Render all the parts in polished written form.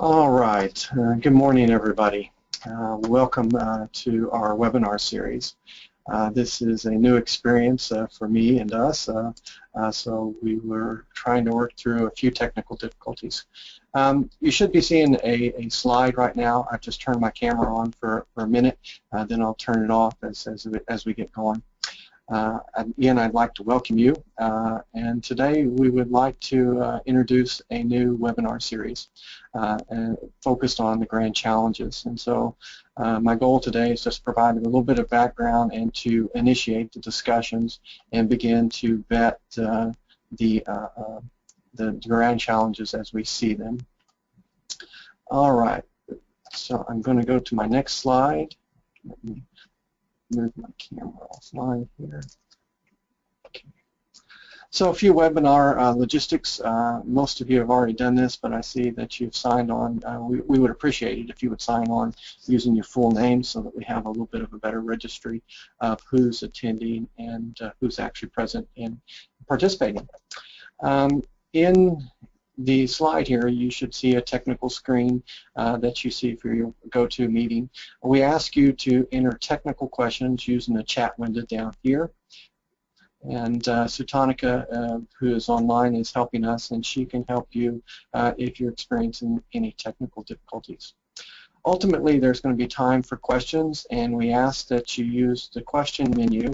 All right. Good morning, everybody. Welcome to our webinar series. This is a new experience for me and us, so we were trying to work through a few technical difficulties. You should be seeing a slide right now. I've just turned my camera on for a minute, then I'll turn it off as we get going. Again, I'd like to welcome you, and today we would like to introduce a new webinar series focused on the grand challenges. And so my goal today is just to provide a little bit of background and to initiate the discussions and begin to vet the grand challenges as we see them. All right, so I'm going to go to my next slide. Let me move my camera offline here. Okay. So a few webinar logistics. Most of you have already done this, but I see that you've signed on. We would appreciate it if you would sign on using your full name so that we have a little bit of a better registry of who's attending and who's actually present and participating. In the slide here, you should see a technical screen that you see for your go-to meeting. We ask you to enter technical questions using the chat window down here. And Sutanika, who is online, is helping us, and she can help you if you're experiencing any technical difficulties. Ultimately, there's going to be time for questions, and we ask that you use the question menu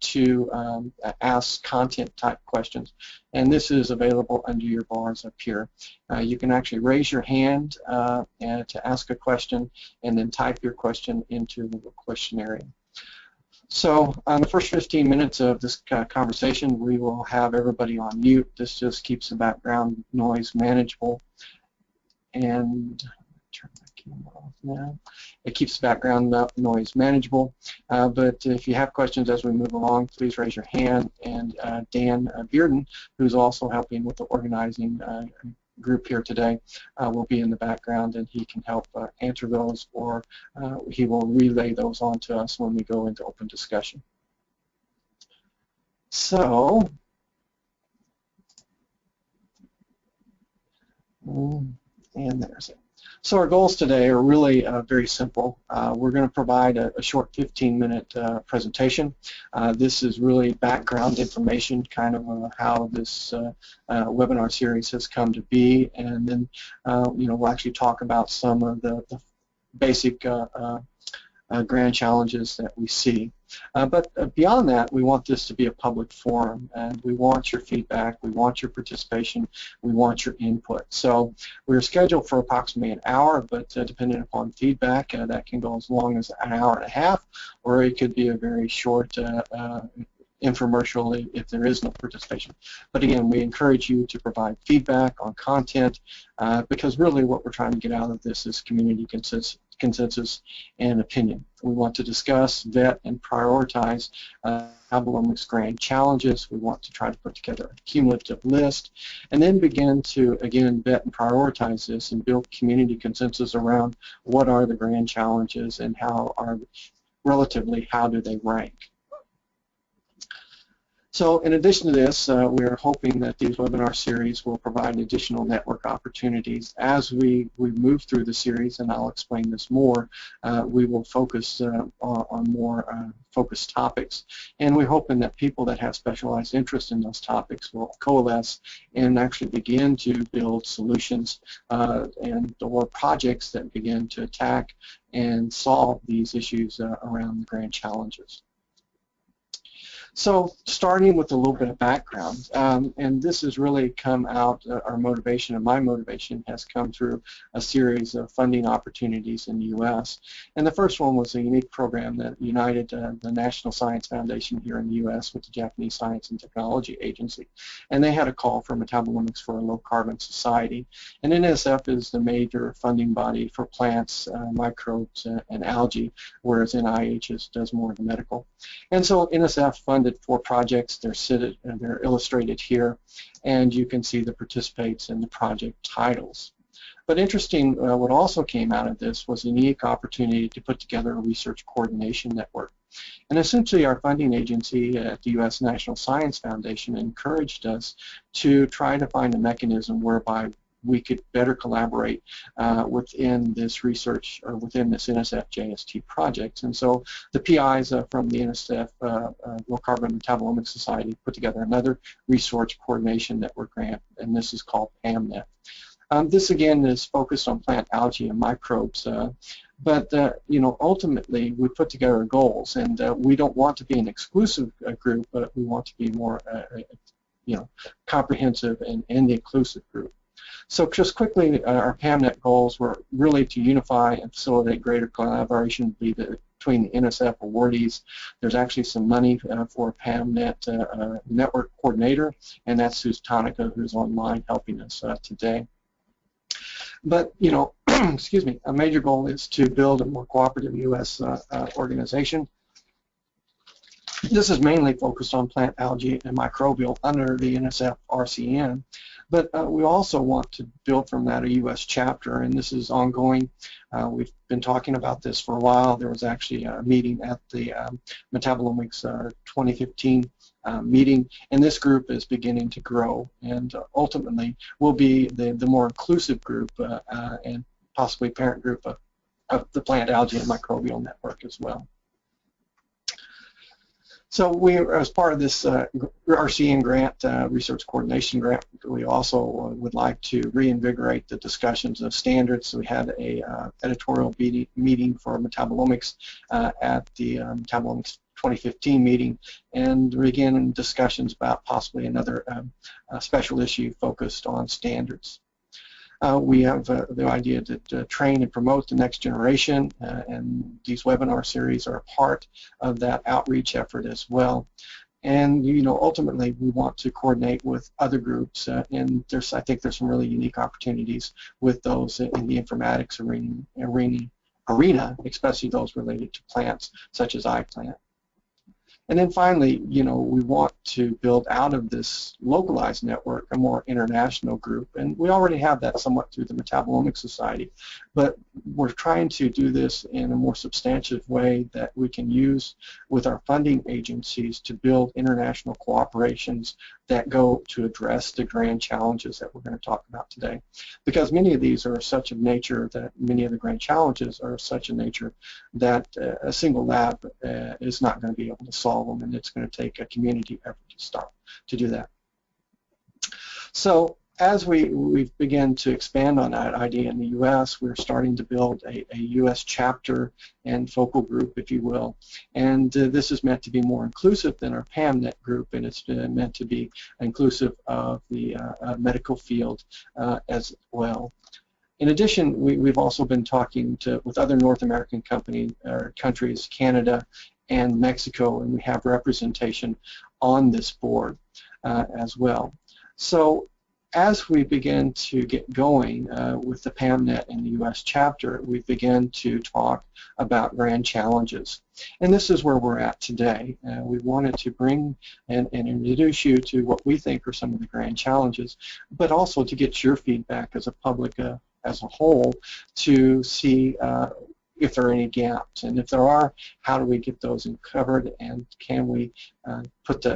to ask content-type questions, and this is available under your bars up here. You can actually raise your hand and to ask a question, and then type your question into the question area. So on the first 15 minutes of this conversation, we will have everybody on mute. This just keeps the background noise manageable, and turn my camera off now. It keeps the background noise manageable, but if you have questions as we move along, please raise your hand, and Dan Bearden, who's also helping with the organizing group here today, will be in the background, and he can help answer those, or he will relay those on to us when we go into open discussion. So, and there's it. So our goals today are really very simple. We're going to provide a short 15-minute presentation. This is really background information, kind of how this webinar series has come to be, and then we'll actually talk about some of the basic grand challenges that we see. But beyond that, we want this to be a public forum, and we want your feedback, we want your participation, we want your input. So we're scheduled for approximately an hour, but depending upon feedback, that can go as long as an hour and a half, or it could be a very short infomercial if there is no participation. But again, we encourage you to provide feedback on content because really what we're trying to get out of this is community consensus and opinion. We want to discuss, vet, and prioritize Metabolomics grand challenges. We want to try to put together a cumulative list, and then begin to, again, vet and prioritize this and build community consensus around what are the grand challenges and how do they rank. So in addition to this, we're hoping that these webinar series will provide additional network opportunities. As we move through the series, and I'll explain this more, we will focus on more focused topics. And we're hoping that people that have specialized interest in those topics will coalesce and actually begin to build solutions or projects that begin to attack and solve these issues around the grand challenges. So starting with a little bit of background, and this has really come out, our motivation and my motivation has come through a series of funding opportunities in the U.S. And the first one was a unique program that united the National Science Foundation here in the U.S. with the Japanese Science and Technology Agency. And they had a call for Metabolomics for a low-carbon society. And NSF is the major funding body for plants, microbes, and algae, whereas NIH does more of the medical. And so NSF funded 4 projects. They're illustrated here, and you can see the participates and the project titles. But interesting, what also came out of this was a unique opportunity to put together a research coordination network. And essentially our funding agency at the U.S. National Science Foundation encouraged us to try to find a mechanism whereby we could better collaborate within this research or within this NSF JST project. And so the PIs from the NSF Low Carbon Metabolomics Society put together another research coordination network grant, and this is called PAMNet. This again is focused on plant algae and microbes, but you know, ultimately we put together goals, and we don't want to be an exclusive group, but we want to be more you know, comprehensive and the inclusive group. So just quickly, our PAMNet goals were really to unify and facilitate greater collaboration between the NSF awardees. There's actually some money for a PAMNet network coordinator, and that's Sustanika, who's online helping us today. But, you know, excuse me, a major goal is to build a more cooperative U.S. organization. This is mainly focused on plant algae and microbial under the NSF RCN, but we also want to build from that a U.S. chapter, and this is ongoing. We've been talking about this for a while. There was actually a meeting at the Metabolomics 2015 meeting, and this group is beginning to grow, and ultimately will be the more inclusive group and possibly parent group of the plant algae and microbial network as well. So we, as part of this RCN grant, Research Coordination Grant, we also would like to reinvigorate the discussions of standards. So we had a editorial meeting for metabolomics at the Metabolomics 2015 meeting, and begin discussions about possibly another special issue focused on standards. We have the idea to train and promote the next generation, and these webinar series are a part of that outreach effort as well. And you know, ultimately, we want to coordinate with other groups, and I think there's some really unique opportunities with those in the informatics arena, especially those related to plants, such as iPlant. And then finally, you know, we want to build out of this localized network a more international group, and we already have that somewhat through the Metabolomics Society, but we're trying to do this in a more substantive way that we can use with our funding agencies to build international cooperations that go to address the grand challenges that we're going to talk about today. Because many of these are such a nature that many of the grand challenges are such a nature that a single lab is not going to be able to solve them, and it's going to take a community effort to do that. So as we begin to expand on that idea in the U.S., we're starting to build a U.S. chapter and focal group, if you will. And this is meant to be more inclusive than our PAMNet group, and it's meant to be inclusive of the medical field as well. In addition, we've also been talking with other North American countries, Canada and Mexico, and we have representation on this board as well. So as we begin to get going with the PAMNet and the U.S. chapter, we begin to talk about grand challenges. And this is where we're at today. We wanted to bring and introduce you to what we think are some of the grand challenges, but also to get your feedback as a public as a whole to see if there are any gaps, and if there are, how do we get those uncovered, and can we put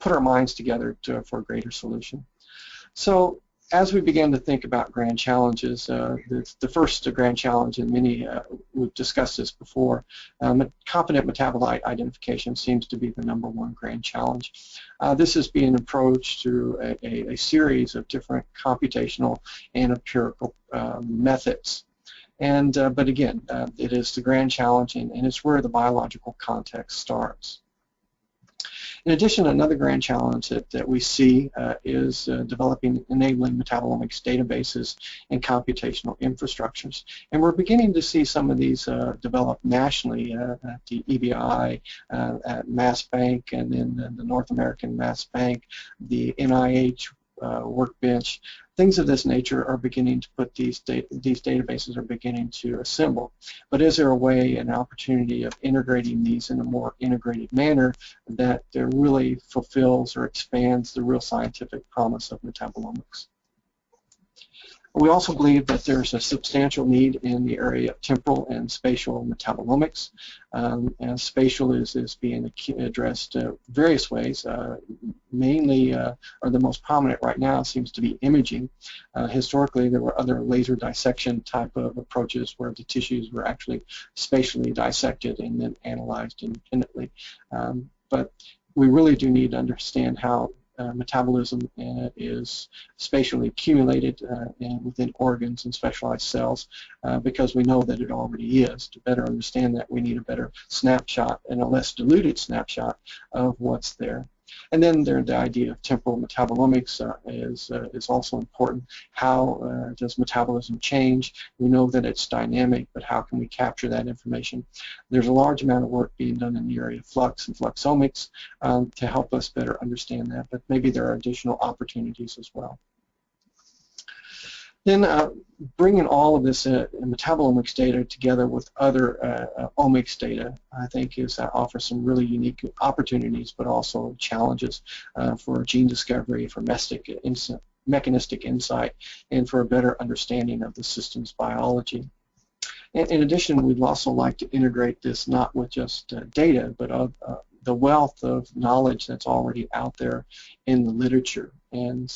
our minds together for a greater solution. So as we begin to think about grand challenges, the first grand challenge, and many, we've discussed this before, competent metabolite identification seems to be the #1 grand challenge. This is being approached through a series of different computational and empirical methods. And, but again, it is the grand challenge, and it's where the biological context starts. In addition, another grand challenge that we see is enabling metabolomics databases and computational infrastructures. And we're beginning to see some of these develop nationally at the EBI, at Mass Bank, and then the North American Mass Bank, the NIH Workbench. Things of this nature are beginning to put these databases are beginning to assemble. But is there a way, an opportunity of integrating these in a more integrated manner that really fulfills or expands the real scientific promise of metabolomics? We also believe that there's a substantial need in the area of temporal and spatial metabolomics. And spatial is being addressed various ways. Mainly, or the most prominent right now, seems to be imaging. Historically, there were other laser dissection type of approaches where the tissues were actually spatially dissected and then analyzed independently. But we really do need to understand how metabolism is spatially accumulated within organs and specialized cells, because we know that it already is. To better understand that, we need a better snapshot and a less diluted snapshot of what's there. And then the idea of temporal metabolomics is also important. How does metabolism change? We know that it's dynamic, but how can we capture that information? There's a large amount of work being done in the area of flux and fluxomics to help us better understand that, but maybe there are additional opportunities as well. Then bringing all of this metabolomics data together with other omics data, I think, offers some really unique opportunities, but also challenges for gene discovery, for mechanistic insight, and for a better understanding of the system's biology. And in addition, we'd also like to integrate this not with just data, but the wealth of knowledge that's already out there in the literature. And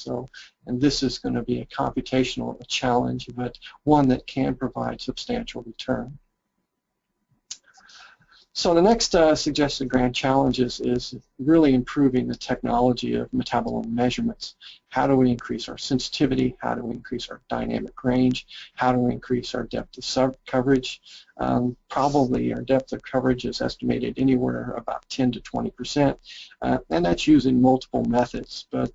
this is going to be a computational challenge, but one that can provide substantial return. So the next suggested grand challenge is really improving the technology of metabolome measurements. How do we increase our sensitivity? How do we increase our dynamic range? How do we increase our depth of coverage? Probably our depth of coverage is estimated anywhere about 10 to 20%, and that's using multiple methods. But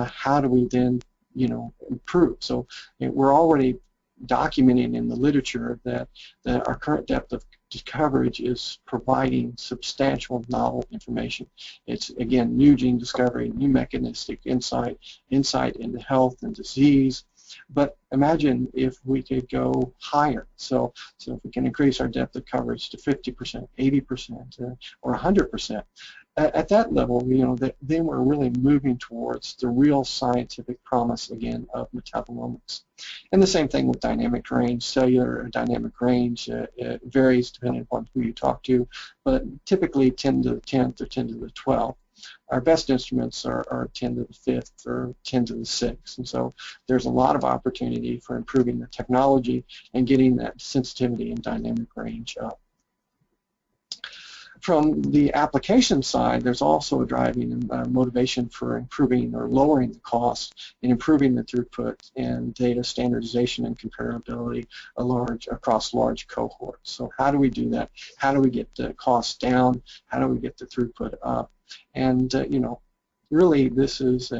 how do we then, improve? So we're already documenting in the literature that our current depth of coverage is providing substantial novel information. It's, again, new gene discovery, new mechanistic insight into health and disease. But imagine if we could go higher. So if we can increase our depth of coverage to 50%, 80%, or 100%, at that level, then we're really moving towards the real scientific promise, again, of metabolomics. And the same thing with dynamic range. Cellular dynamic range, it varies depending upon who you talk to, but typically 10 to the 10th or 10 to the 12th. Our best instruments are 10 to the 5th or 10 to the 6th. And so there's a lot of opportunity for improving the technology and getting that sensitivity and dynamic range up. From the application side, there's also a driving motivation for improving or lowering the cost and improving the throughput and data standardization and comparability across large cohorts. So how do we do that? How do we get the costs down? How do we get the throughput up? And really, this is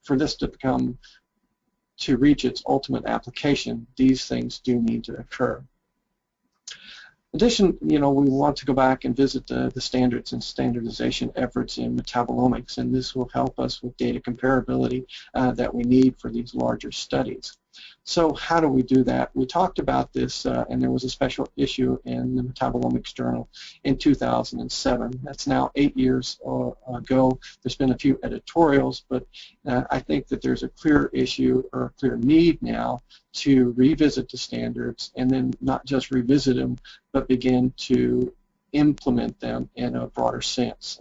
for this to reach its ultimate application, these things do need to occur. In addition, we want to go back and visit the standards and standardization efforts in metabolomics, and this will help us with data comparability that we need for these larger studies. So how do we do that? We talked about this, and there was a special issue in the Metabolomics Journal in 2007. That's now 8 years ago. There's been a few editorials, but I think that there's a clear issue or a clear need now to revisit the standards, and then not just revisit them, but begin to implement them in a broader sense,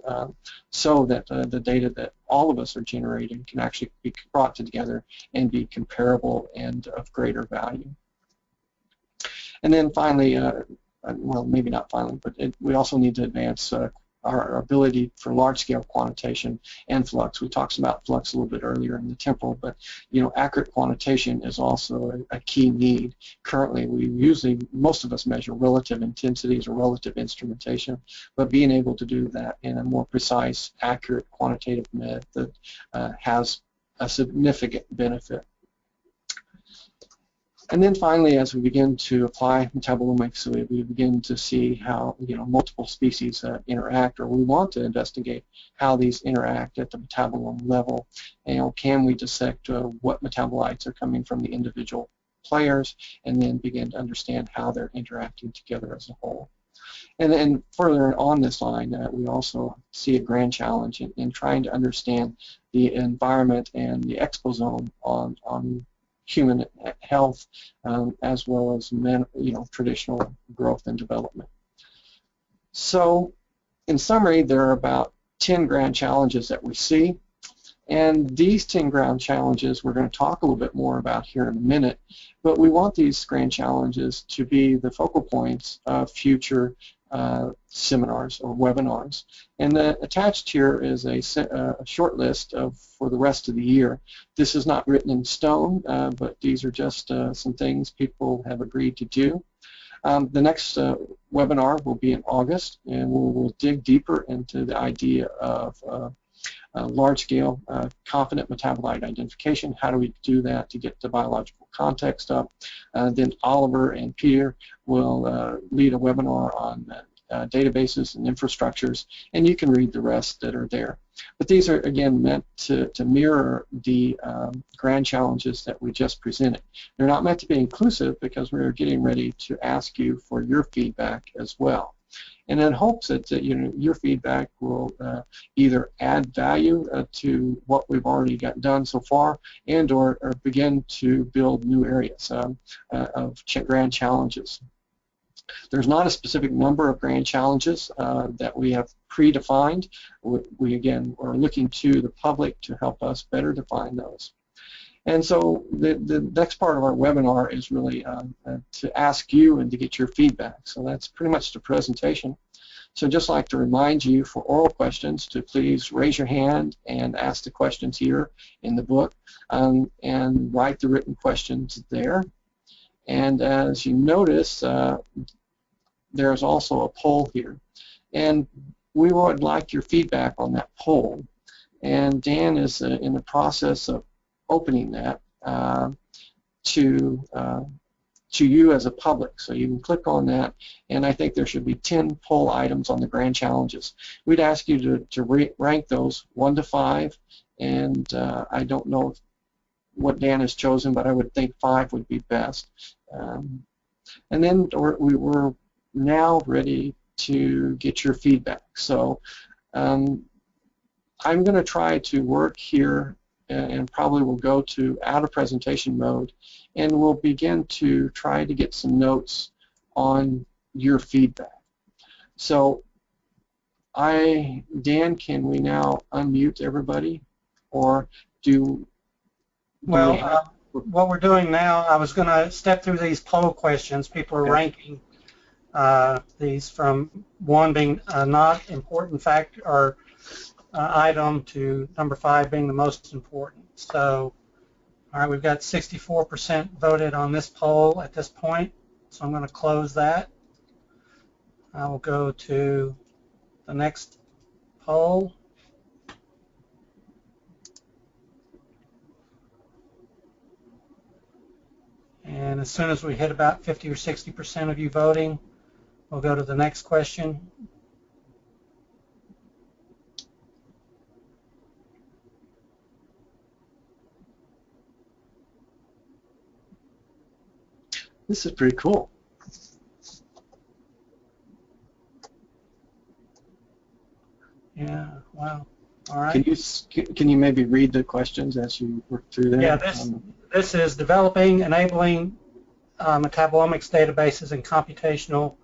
so that the data that all of us are generating can actually be brought together and be comparable and of greater value. And then finally, well, maybe not finally, but we also need to advance our ability for large-scale quantitation and flux. We talked about flux a little bit earlier in the temporal, but accurate quantitation is also a key need. Currently, most of us measure relative intensities or relative instrumentation, but being able to do that in a more precise, accurate quantitative method has a significant benefit. And then finally, as we begin to apply metabolomics, we begin to see how multiple species interact, or we want to investigate how these interact at the metabolome level. Can we dissect what metabolites are coming from the individual players, and then begin to understand how they're interacting together as a whole. And then further on this line, we also see a grand challenge in trying to understand the environment and the exposome on human health, as well as traditional growth and development. So, in summary, there are about 10 grand challenges that we see, and these 10 grand challenges we're going to talk a little bit more about here in a minute, but we want these grand challenges to be the focal points of future seminars or webinars. And attached here is a short list for the rest of the year. This is not written in stone, but these are just some things people have agreed to do. The next webinar will be in August, and we'll dig deeper into the idea of large-scale confident metabolite identification. How do we do that to get the biological context up? Then Oliver and Peter will lead a webinar on databases and infrastructures, and you can read the rest that are there. But these are, again, meant to mirror the grand challenges that we just presented. They're not meant to be inclusive because we're getting ready to ask you for your feedback as well. And in hopes that your feedback will either add value to what we've already got done so far, and or begin to build new areas of grand challenges. There's not a specific number of grand challenges that we have predefined. We again are looking to the public to help us better define those. And so the next part of our webinar is really to ask you and to get your feedback. So that's pretty much the presentation. So I'd just like to remind you for oral questions to please raise your hand and ask the questions here in the book, and write the written questions there. And as you notice, there's also a poll here. And we would like your feedback on that poll. And Dan is in the process of opening that to you as a public. So you can click on that, and I think there should be 10 poll items on the grand challenges. We'd ask you to rank those 1 to 5, and I don't know what Dan has chosen, but I would think 5 would be best. And then we're now ready to get your feedback. So I'm going to try to work here, and probably will go to out of presentation mode, and we'll begin to try to get some notes on your feedback. So Dan, can we now unmute everybody, or do well, what we're doing now, I was going to step through these poll questions. People are ranking these from 1 being a not important fact or item to number 5 being the most important. So, all right, we've got 64% voted on this poll at this point, so I'm going to close that. I will go to the next poll. And as soon as we hit about 50 or 60% of you voting, we'll go to the next question. This is pretty cool. Yeah, wow. All right. Can you maybe read the questions as you work through that? Yeah, this is developing, enabling metabolomics databases and computational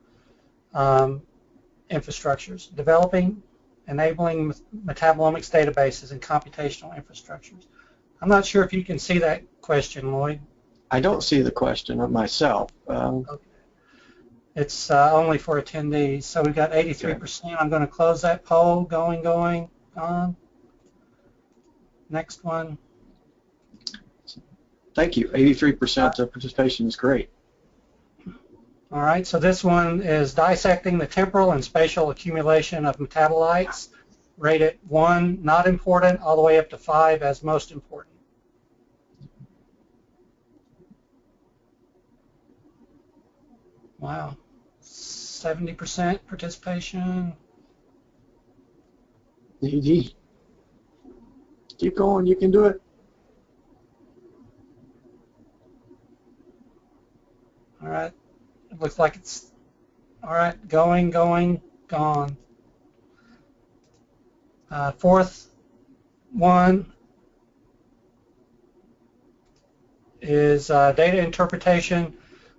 infrastructures. Developing, enabling metabolomics databases and computational infrastructures. I'm not sure if you can see that question, Lloyd. I don't see the question of myself. Okay. It's only for attendees. So we've got 83%. Okay. I'm going to close that poll. Going, on. Next one. Thank you. 83% of participation is great. All right. So this one is dissecting the temporal and spatial accumulation of metabolites. Rated 1, not important, all the way up to 5 as most important. Wow, 70% participation. Keep going, you can do it. All right, it looks like it's, all right, going, gone. Fourth one is data interpretation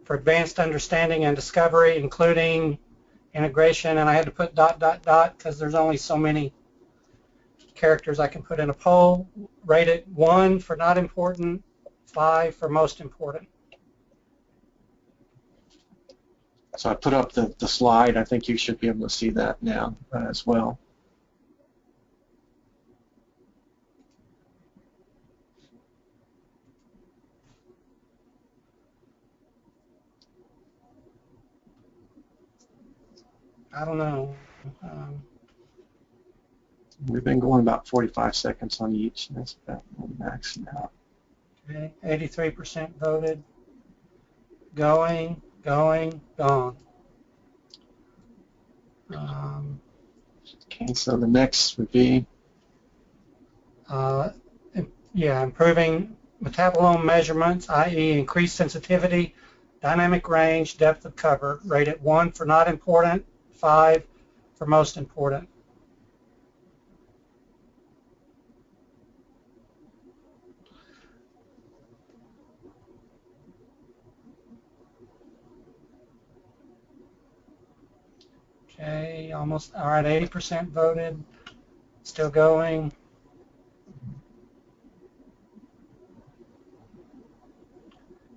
for advanced understanding and discovery, including integration, and I had to put ... because there's only so many characters I can put in a poll. Rate it 1 for not important, 5 for most important. So I put up the slide. I think you should be able to see that now as well. I don't know. We've been going about 45 seconds on each. That's about max now. Okay, 83% voted. Going, gone. Okay, so the next would be? Improving metabolome measurements, i.e. increased sensitivity, dynamic range, depth of cover. Rate it 1 for not important, 5 for most important. Okay, almost, all right, 80% voted, still going.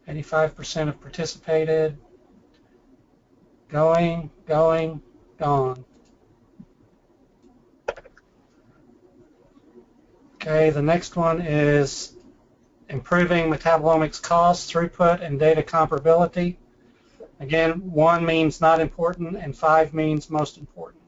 %have participated. Going, gone. Okay, the next one is improving metabolomics cost, throughput, and data comparability. Again, 1 means not important, and 5 means most important.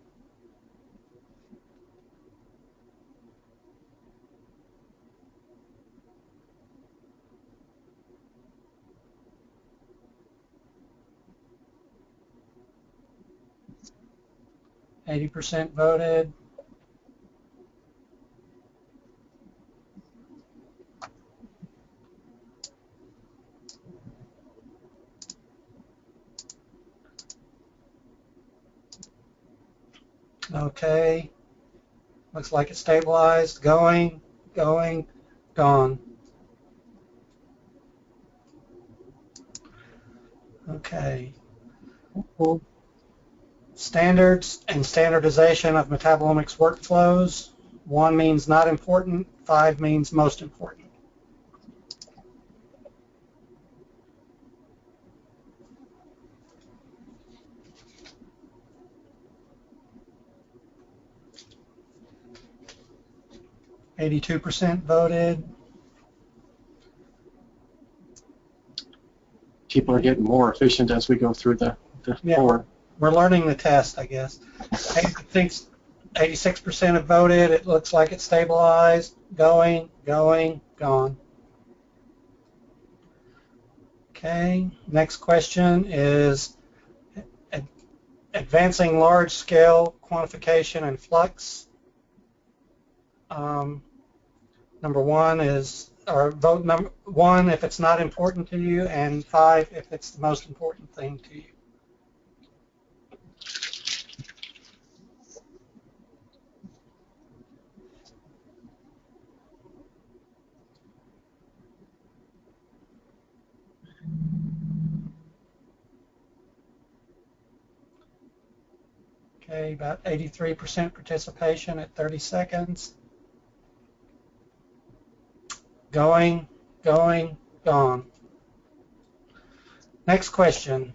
%80 voted. Okay, looks like it stabilized. Going, gone. Okay. Standards and standardization of metabolomics workflows. 1 means not important, 5 means most important. %82 voted. People are getting more efficient as we go through the board. We're learning the test, I guess. 86% have voted. It looks like it's stabilized. Going, gone. Okay, next question is advancing large-scale quantification and flux. Number 1 is, or vote number 1 if it's not important to you, and 5 if it's the most important thing to you. Okay, about 83% participation at 30 seconds. Going, gone. Next question.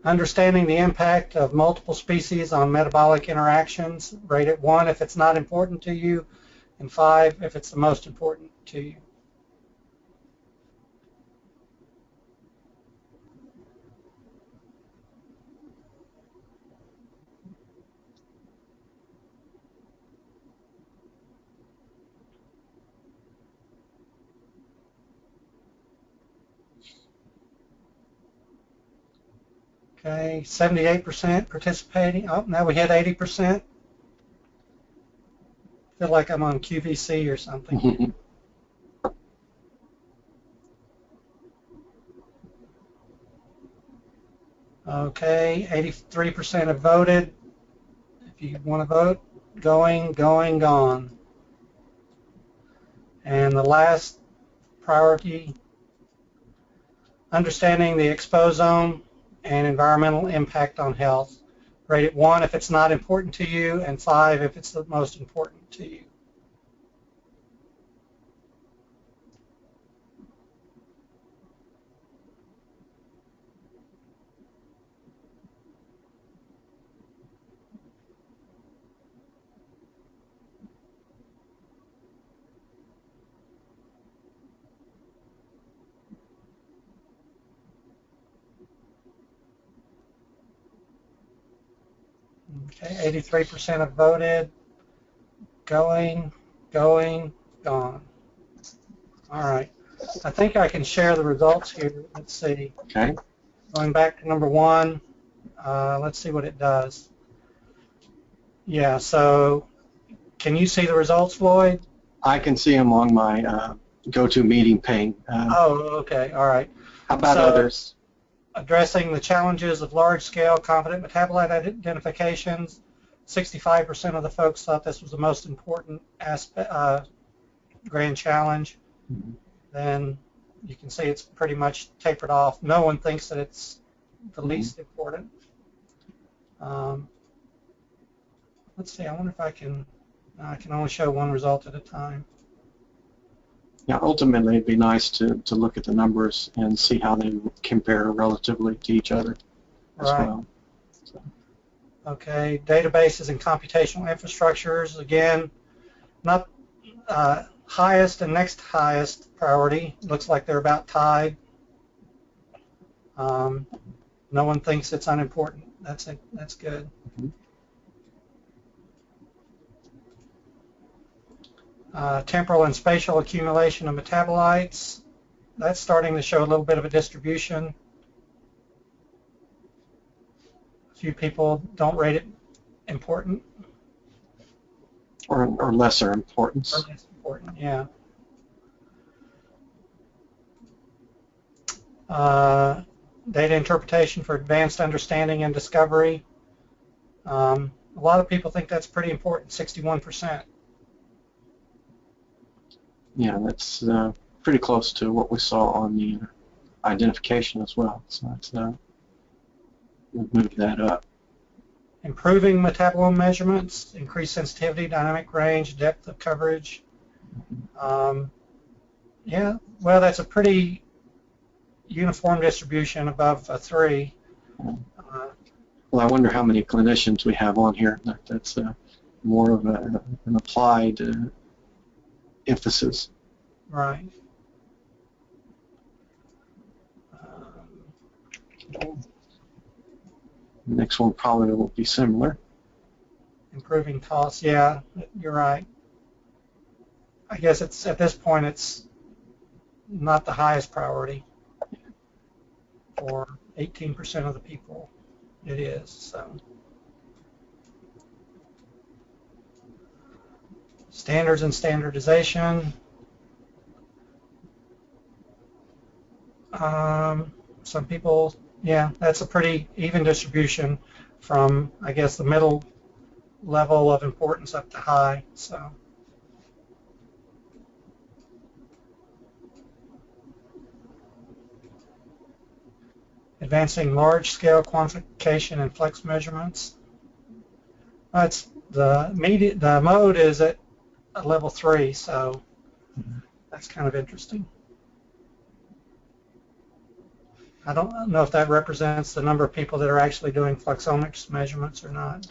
Understanding the impact of multiple species on metabolic interactions. Rate it 1 if it's not important to you, and 5 if it's the most important to you. Okay, 78% participating. Oh, now we hit 80%. Feel like I'm on QVC or something. Okay, 83% have voted. If you want to vote, going, gone. And the last priority. Understanding the exposome and environmental impact on health. Rate it 1 if it's not important to you, and 5 if it's the most important to you. Okay, 83% have voted. Going, gone. All right. I think I can share the results here. Let's see. Okay. Going back to number 1, let's see what it does. Yeah, so can you see the results, Lloyd? I can see them on my GoToMeeting pane. Oh, okay. All right. How about others? Addressing the challenges of large-scale confident metabolite identifications. 65% of the folks thought this was the most important grand challenge. Mm-hmm. Then you can see it's pretty much tapered off. No one thinks that it's the least important. Let's see. I wonder if I can only show one result at a time. Yeah, ultimately it'd be nice to look at the numbers and see how they compare relatively to each other as well. So. Okay, databases and computational infrastructures, again, not highest and next highest priority. Looks like they're about tied. No one thinks it's unimportant. That's good. Mm-hmm. Temporal and spatial accumulation of metabolites. That's starting to show a little bit of a distribution. A few people don't rate it important. Or lesser importance. Or less important, yeah. Data interpretation for advanced understanding and discovery. A lot of people think that's pretty important, 61%. Yeah, that's pretty close to what we saw on the identification as well. So that's, we'll move that up. Improving metabolome measurements, increased sensitivity, dynamic range, depth of coverage. Yeah, well, that's a pretty uniform distribution above a 3. Well, I wonder how many clinicians we have on here. That's more of an applied emphasis. Right. The next one probably will be similar. Improving costs, yeah, you're right. I guess it's at this point it's not the highest priority. For 18% of the people, it is. So standards and standardization. Some people, yeah, that's a pretty even distribution from, I guess, the middle level of importance up to high. So advancing large-scale quantification and flex measurements. That's the mode is at a level 3, so that's kind of interesting. I don't know if that represents the number of people that are actually doing flexomics measurements or not.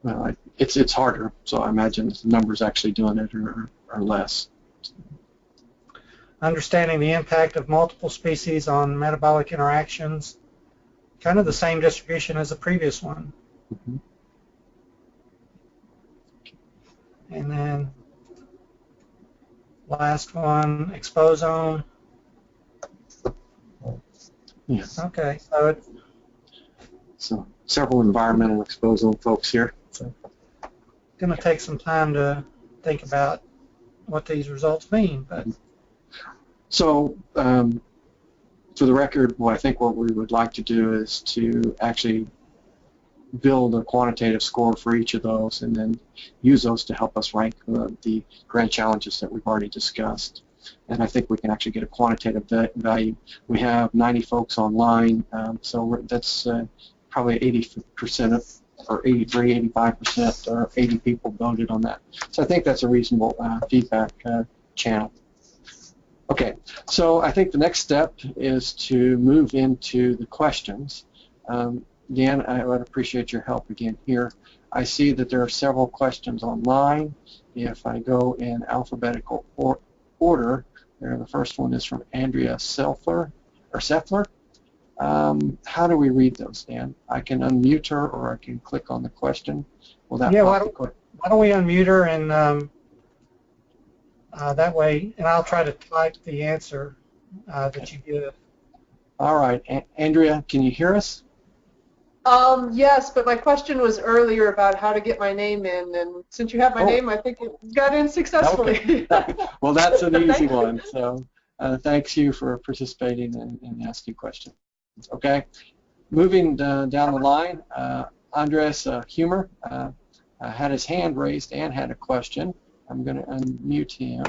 Well, it's harder, so I imagine the numbers actually doing it are less. Understanding the impact of multiple species on metabolic interactions. Kind of the same distribution as the previous one. Mm-hmm. And then last one, exposome. Yeah. Okay, so several environmental exposome folks here. So. Going to take some time to think about what these results mean, but. So, for the record, I think what we would like to do is to actually build a quantitative score for each of those and then use those to help us rank the grand challenges that we've already discussed. and I think we can actually get a quantitative value. We have 90 folks online, so that's probably 80% of, or 83, 85%, or 80 people voted on that. So I think that's a reasonable feedback channel. Okay, so I think the next step is to move into the questions. Dan, I would appreciate your help again here. I see that there are several questions online. If I go in alphabetical order, the first one is from Andrea Selfler. How do we read those, Dan? I can unmute her, or I can click on the question. Will that why don't we unmute her, and that way, and I'll try to type the answer that you give. All right, Andrea, can you hear us? Yes, but my question was earlier about how to get my name in, and since you have my name, I think it got in successfully. Okay. Well, that's an easy one, so thanks you for participating and asking questions. Okay, moving down the line, Andres Humer had his hand raised and had a question. I'm going to unmute him.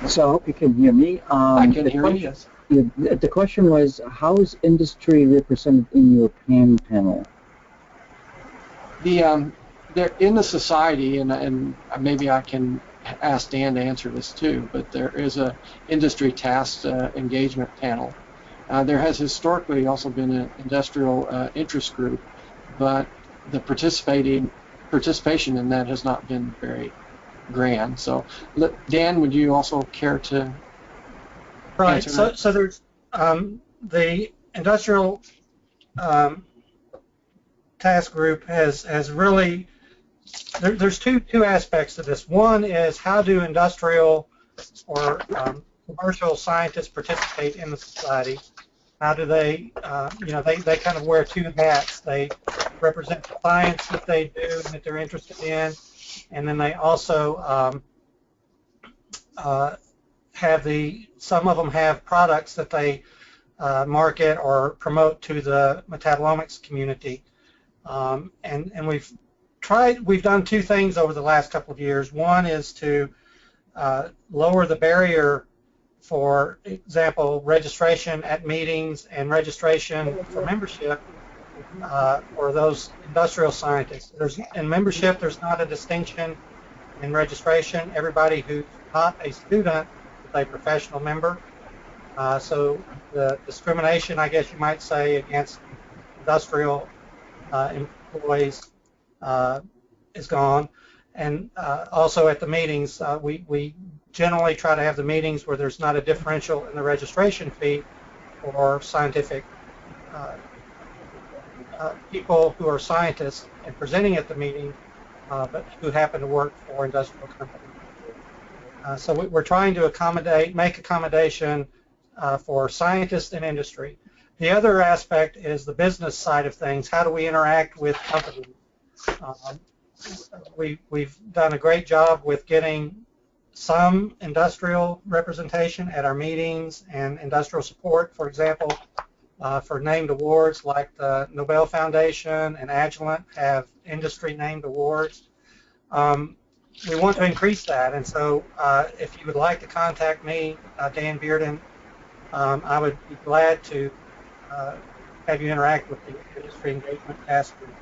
So I hope you can hear me. I can hear you, yes. The question was, how is industry represented in your PAN panel? They're in the society, and maybe I can ask Dan to answer this too, but there is a industry task engagement panel. There has historically also been an industrial interest group, but the participation in that has not been very grand. So, Dan, would you also care to Right. So there's the industrial task group has really there's two aspects to this. One is, how do industrial or commercial scientists participate in the society? How do they, they kind of wear two hats. They represent the science that they do and that they're interested in, and then they also some of them have products that they market or promote to the metabolomics community. And we've done two things over the last couple of years. One is to lower the barrier, for example, registration at meetings and registration for membership for those industrial scientists. In membership, there's not a distinction in registration. Everybody who's not a student is a professional member. So the discrimination, I guess you might say, against industrial employees is gone. And also at the meetings, we generally try to have the meetings where there's not a differential in the registration fee for scientific people who are scientists and presenting at the meeting, but who happen to work for industrial companies. So we're trying to make accommodation for scientists and industry. The other aspect is the business side of things. How do we interact with companies? We've done a great job with getting some industrial representation at our meetings and industrial support, for example, for named awards like the Nobel Foundation and Agilent have industry named awards. We want to increase that, and so if you would like to contact me, Dan Bearden, I would be glad to have you interact with the industry engagement task group.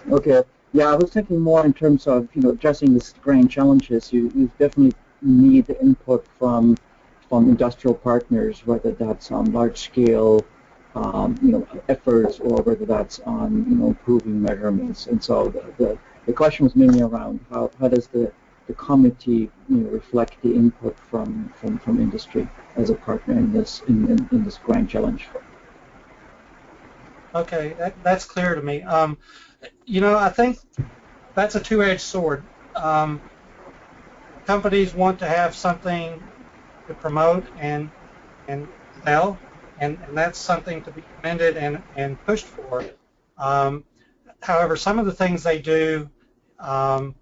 Okay. Yeah, I was thinking more in terms of addressing these grand challenges. You definitely need the input from industrial partners, whether that's on large scale efforts or whether that's on improving measurements. And so the question was mainly around how does the committee reflect the input from industry as a partner in this grand challenge. Okay, that's clear to me. I think that's a two-edged sword. Companies want to have something to promote and sell, and that's something to be commended and pushed for. However, some of the things they do are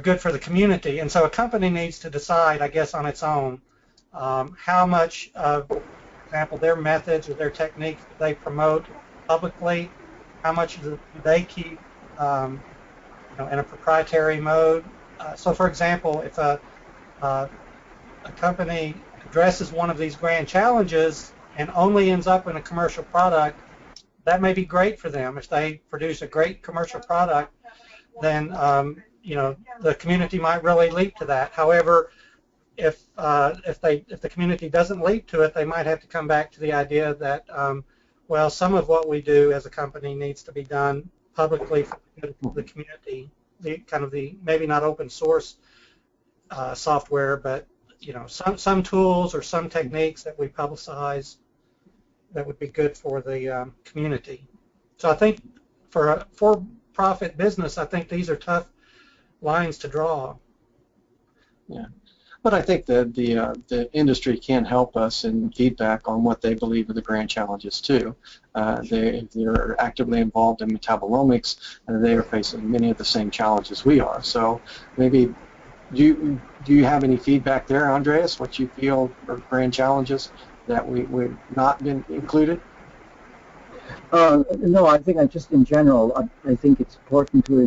good for the community, and so a company needs to decide, I guess, on its own how much of, for example, their methods or their techniques that they promote publicly, how much do they keep in a proprietary mode, so for example, if a company addresses one of these grand challenges and only ends up in a commercial product, that may be great for them. If they produce a great commercial product, then the community might really leap to that. However, if the community doesn't leap to it, they might have to come back to the idea that well, some of what we do as a company needs to be done publicly for the community. The maybe not open source software, but some tools or some techniques that we publicize that would be good for the community. So I think for a for-profit business, I think these are tough lines to draw. Yeah, but I think that the industry can help us in feedback on what they believe are the grand challenges too. They're actively involved in metabolomics, and they are facing many of the same challenges we are. So maybe do you have any feedback there, Andreas? What you feel are grand challenges that we've not been included? No, I think just in general, I think it's important to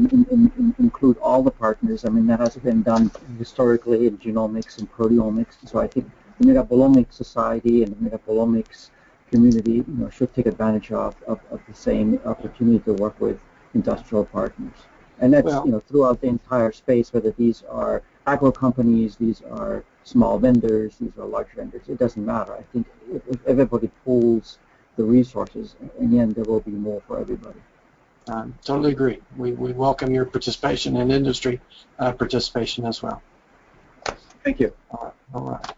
include all the partners. I mean, that has been done historically in genomics and proteomics. So I think the Metabolomics Society and the Metabolomics community, should take advantage of the same opportunity to work with industrial partners. And that's, throughout the entire space, whether these are agro companies, these are small vendors, these are large vendors, it doesn't matter. I think if everybody pools the resources, in the end, there will be more for everybody. Totally agree. We welcome your participation and industry participation as well. Thank you. All right.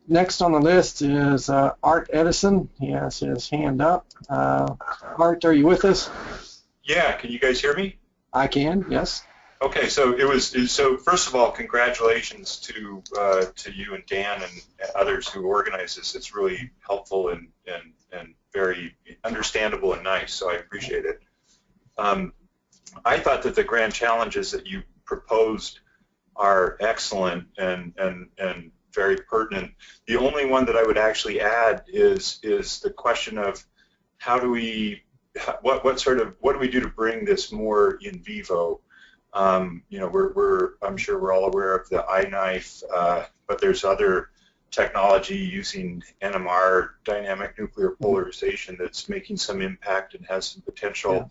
Next on the list is Art Edison. He has his hand up. Art, are you with us? Yeah, can you guys hear me? I can, yes. Okay, so so first of all, congratulations to you and Dan and others who organized this. It's really helpful and very understandable and nice, so I appreciate it. I thought that the grand challenges that you proposed are excellent and very pertinent. The only one that I would actually add is the question of how do we what do we do to bring this more in vivo? I'm sure we're all aware of the iKnife, but there's other technology using NMR, dynamic nuclear polarization, that's making some impact and has some potential. Yeah.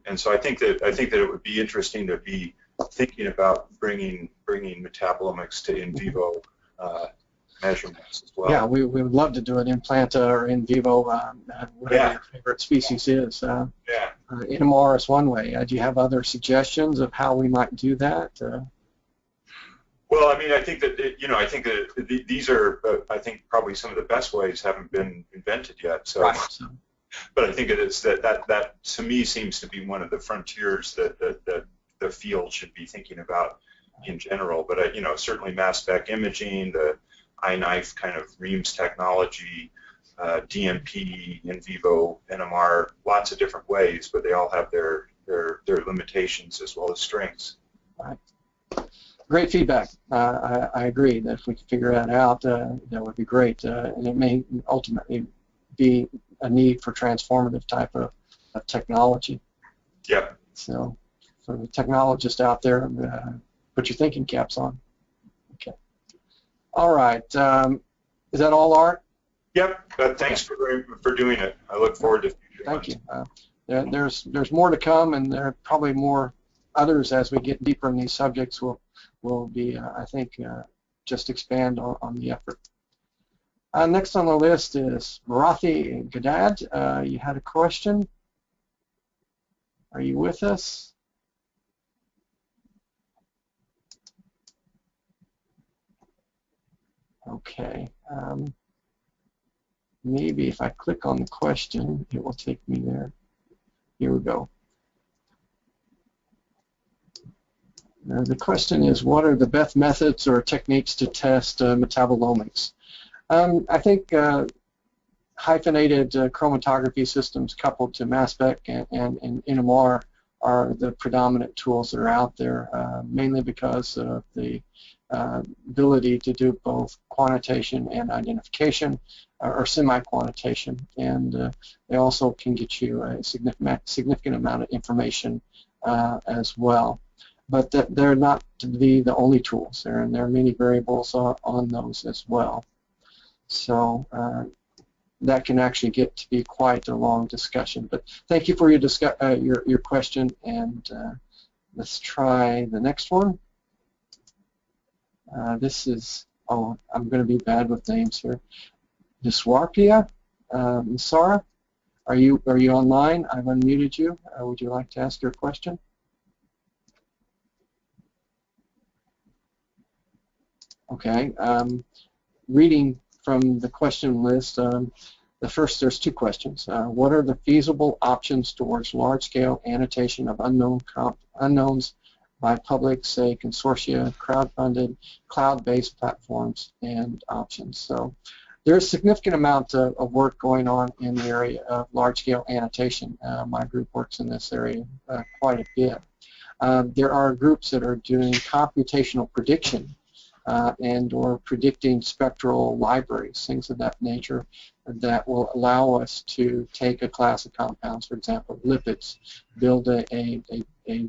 And so I think that it would be interesting to be thinking about bringing metabolomics to in vivo measurements as well. Yeah, we would love to do it in planta or in vivo, whatever your favorite species is. NMR is one way. Do you have other suggestions of how we might do that? Well, I mean, I think that these are, I think probably some of the best ways haven't been invented yet. So, right. But I think it is that to me seems to be one of the frontiers that the field should be thinking about in general. But certainly mass spec imaging, the iKnife kind of Reams technology, DMP, in vivo, NMR, lots of different ways, but they all have their limitations as well as strengths. Right. Great feedback. I agree that if we can figure that out, that would be great. And it may ultimately be a need for transformative type of technology. Yep. So for the technologist out there, put your thinking caps on. Okay. All right. Is that all, Art? Yep. Thanks for doing it. I look forward to future Thank you. There's more to come, and there are probably more others as we get deeper in these subjects. Will be, I think, just expand on the effort. Next on the list is Marathi Gadad. You had a question. Are you with us? Okay. Maybe if I click on the question, it will take me there. Here we go. The question is, what are the best methods or techniques to test metabolomics? I think hyphenated chromatography systems coupled to mass spec and NMR are the predominant tools that are out there, mainly because of the ability to do both quantitation and identification, or semi-quantitation, and they also can get you a significant amount of information as well. but they're not to be the only tools. There are many variables on those as well. So that can actually get to be quite a long discussion. But thank you for your question, and let's try the next one. This is, oh, I'm going to be bad with names here. Dyswarpia, Sarah, are you online? I've unmuted you. Would you like to ask your question? Okay. Reading from the question list, there's two questions. What are the feasible options towards large-scale annotation of unknowns by public, say, consortia, crowd-funded, cloud-based platforms, and options? So there's a significant amount of work going on in the area of large-scale annotation. My group works in this area quite a bit. There are groups that are doing computational prediction and or predicting spectral libraries, things of that nature, that will allow us to take a class of compounds, for example, lipids, build a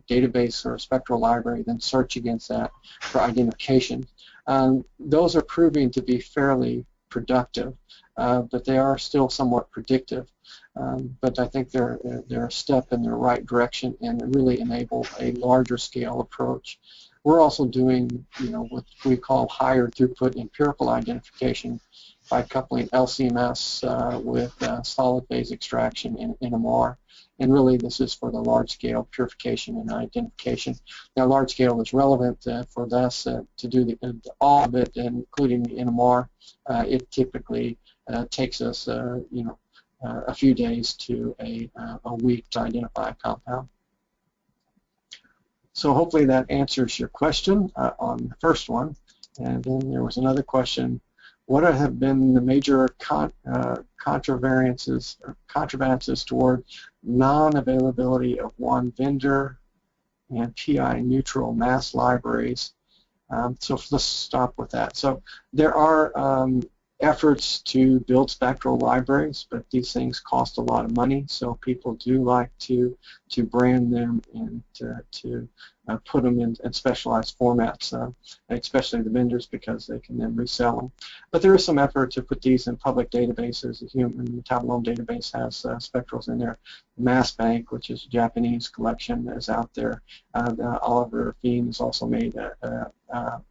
database or a spectral library, then search against that for identification. Those are proving to be fairly productive, but they are still somewhat predictive. But I think they're a step in the right direction and really enable a larger scale approach. We're also doing, what we call higher throughput empirical identification by coupling LCMS with solid phase extraction in NMR. And really, this is for the large-scale purification and identification. Now, large-scale is relevant for us to do all of it, including the NMR. It typically takes us, a few days to a week to identify a compound. So hopefully that answers your question on the first one. And then there was another question. What have been the major contrivances toward non-availability of one vendor and PI-neutral mass libraries? So let's stop with that. So there are efforts to build spectral libraries, but these things cost a lot of money, so people do like to brand them and to put them in specialized formats, especially the vendors, because they can then resell them. But there is some effort to put these in public databases. The Human Metabolome database has spectrals in there. Mass Bank, which is a Japanese collection, is out there. Oliver Fiend has also made a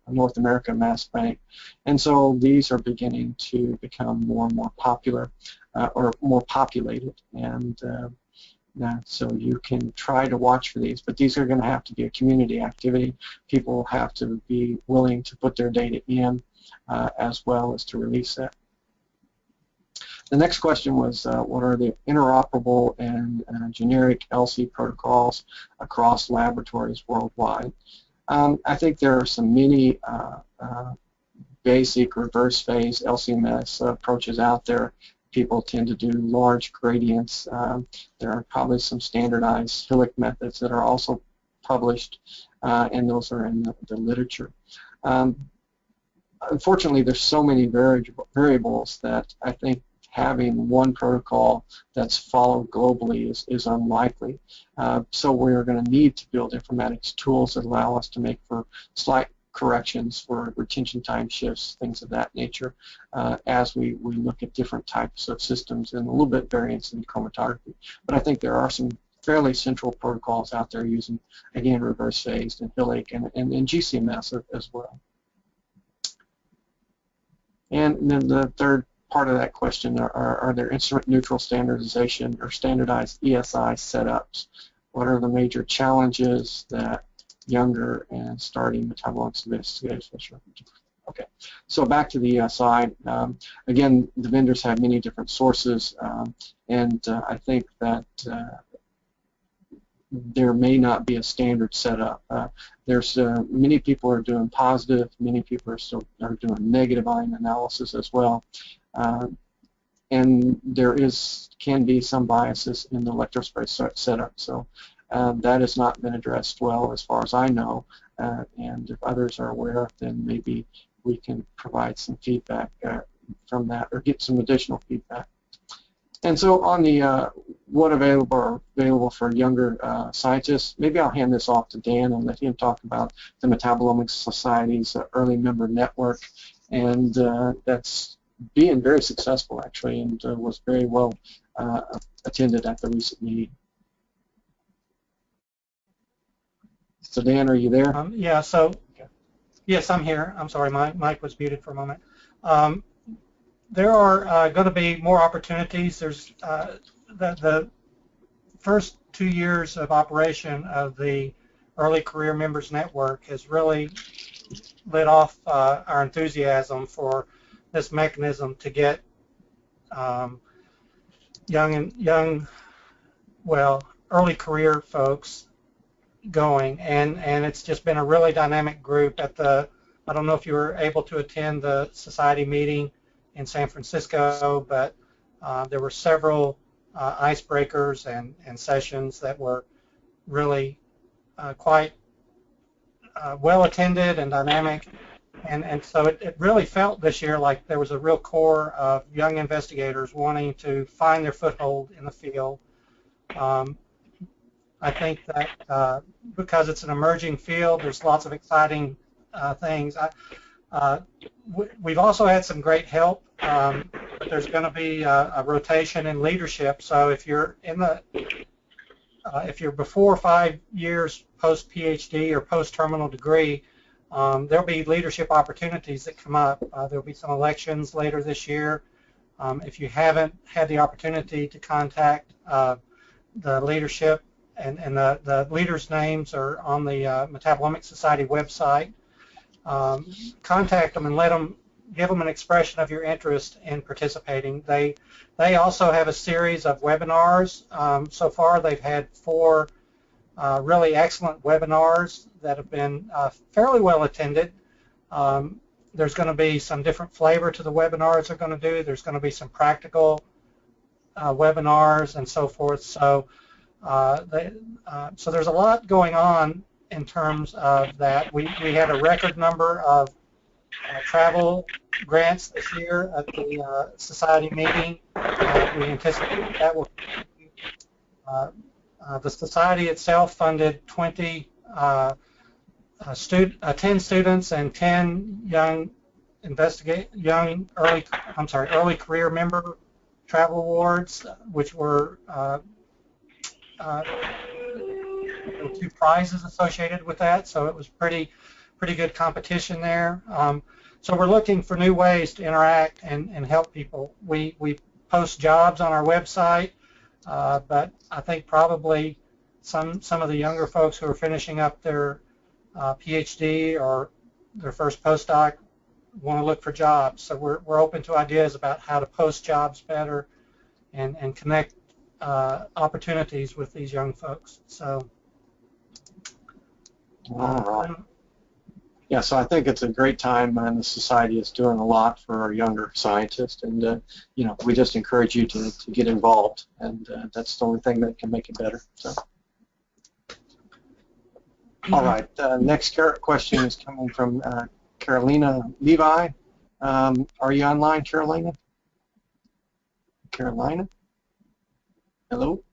North America Mass Bank. And so these are beginning to become more and more popular or more populated. And so you can try to watch for these, but these are going to have to be a community activity. People have to be willing to put their data in as well as to release that. The next question was, what are the interoperable and generic LC protocols across laboratories worldwide? I think there are some many basic reverse phase LCMS approaches out there. People tend to do large gradients. There are probably some standardized Hillick methods that are also published, and those are in the literature. Unfortunately, there's so many variables that I think having one protocol that's followed globally is unlikely. So we're going to need to build informatics tools that allow us to make for slight corrections for retention time shifts, things of that nature, as we look at different types of systems and a little bit variance in chromatography. But I think there are some fairly central protocols out there using, again, reverse phased and Hillick and GCMS as well. And then the third part of that question, are there instrument neutral standardization or standardized ESI setups? What are the major challenges that younger and starting metabolomics investigators? Okay, so back to the ESI. Again, the vendors have many different sources, and I think that there may not be a standard setup. There's many people are doing positive, many people are doing negative ion analysis as well, and there can be some biases in the electrospray setup. So that has not been addressed well as far as I know, and if others are aware, then maybe we can provide some feedback from that or get some additional feedback. And so on the what available for younger scientists, maybe I'll hand this off to Dan and let him talk about the Metabolomics Society's early member network, and that's being very successful actually, and was very well attended at the recent meeting. So Dan, are you there? Yeah, so yes, I'm here. I'm sorry, my mic was muted for a moment. There are going to be more opportunities. There's the first 2 years of operation of the Early Career Members Network has really lit off our enthusiasm for this mechanism to get early career folks going, and it's just been a really dynamic group. I don't know if you were able to attend the society meeting in San Francisco, but there were several icebreakers and sessions that were really quite well attended and dynamic, and so it really felt this year like there was a real core of young investigators wanting to find their foothold in the field. I think that because it's an emerging field, there's lots of exciting things. We've also had some great help, but there's going to be a rotation in leadership. So if you're if you're before 5 years post PhD or post terminal degree, there'll be leadership opportunities that come up. There'll be some elections later this year. If you haven't had the opportunity to contact the leadership, and the leaders' names are on the Metabolomics Society website, contact them and give them an expression of your interest in participating. They also have a series of webinars. So far they've had 4 really excellent webinars that have been fairly well attended. There's going to be some different flavor to the webinars they're going to do. There's going to be some practical webinars and so forth. So so there's a lot going on in terms of that. We had a record number of travel grants this year at the society meeting. We anticipate that will continue. The society itself funded 10 students and 10 early career member travel awards, which were there were 2 prizes associated with that, so it was pretty good competition there. So we're looking for new ways to interact and help people. We post jobs on our website, but I think probably some of the younger folks who are finishing up their PhD or their first postdoc want to look for jobs. So we're open to ideas about how to post jobs better and connect opportunities with these young folks. So. All right. Yeah, so I think it's a great time, and the society is doing a lot for our younger scientists, and you know, we just encourage you to get involved, and that's the only thing that can make it better. So. All right, next question is coming from Carolina Levi. Are you online, Carolina? Carolina? Hello?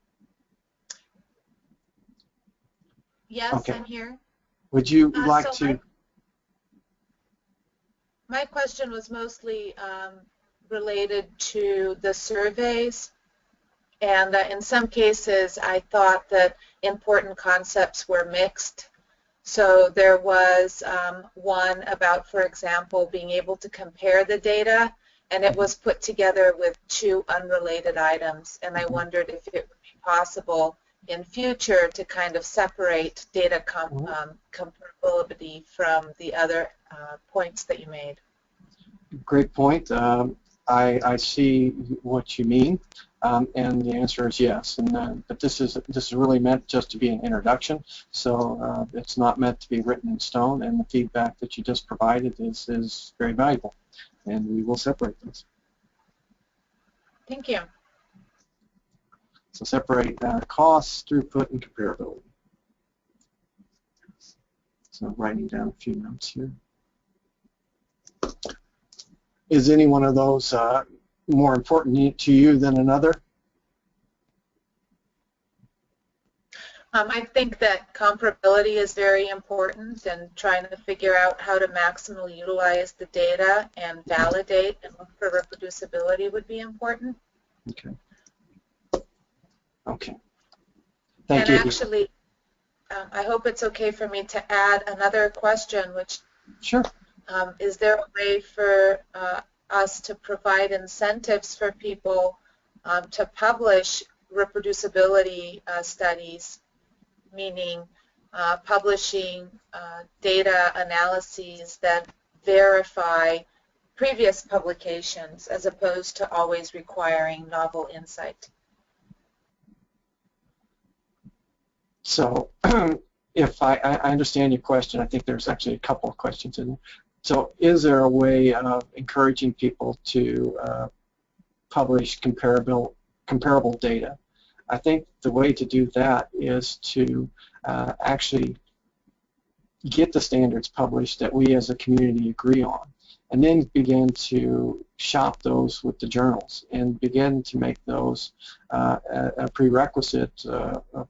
Yes, okay. I'm here. Would you like to? My question was mostly related to the surveys, and in some cases I thought that important concepts were mixed. So there was one about, for example, being able to compare the data, and it was put together with 2 unrelated items, and I wondered if it would be possible in future to kind of separate data comparability from the other points that you made. Great point. I see what you mean, and the answer is yes. And but this is really meant just to be an introduction, so it's not meant to be written in stone. And the feedback that you just provided is very valuable, and we will separate those. Thank you. So separate costs, throughput, and comparability. So I'm writing down a few notes here. Is any one of those more important to you than another? I think that comparability is very important, and trying to figure out how to maximally utilize the data and validate and look for reproducibility would be important. Okay. Okay. Thank you. you. And actually, I hope it's okay for me to add another question, which sure. Is there a way for us to provide incentives for people to publish reproducibility studies, meaning publishing data analyses that verify previous publications as opposed to always requiring novel insight? So if I understand your question, I think there's actually a couple of questions in there. So is there a way of encouraging people to publish comparable data? I think the way to do that is to actually get the standards published that we as a community agree on, and then begin to shop those with the journals and begin to make those a prerequisite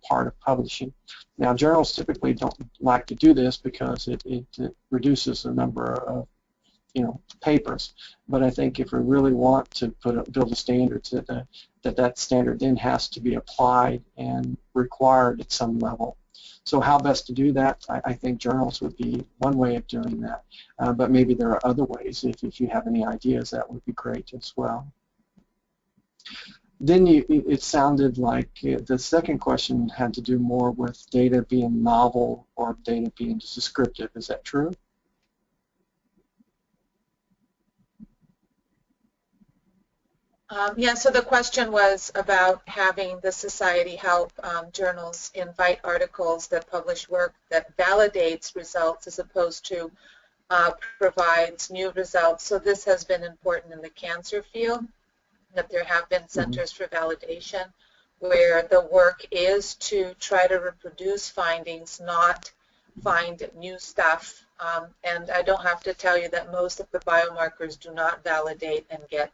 part of publishing. Now, journals typically don't like to do this because it reduces the number of papers. But I think if we really want to build a standard, that standard then has to be applied and required at some level. So how best to do that? I think journals would be one way of doing that. But maybe there are other ways. If you have any ideas, that would be great as well. Then it sounded like the second question had to do more with data being novel or data being descriptive. Is that true? Yeah, so the question was about having the society help journals invite articles that publish work that validates results as opposed to provides new results. So this has been important in the cancer field, that there have been centers for validation where the work is to try to reproduce findings, not find new stuff. And I don't have to tell you that most of the biomarkers do not validate and get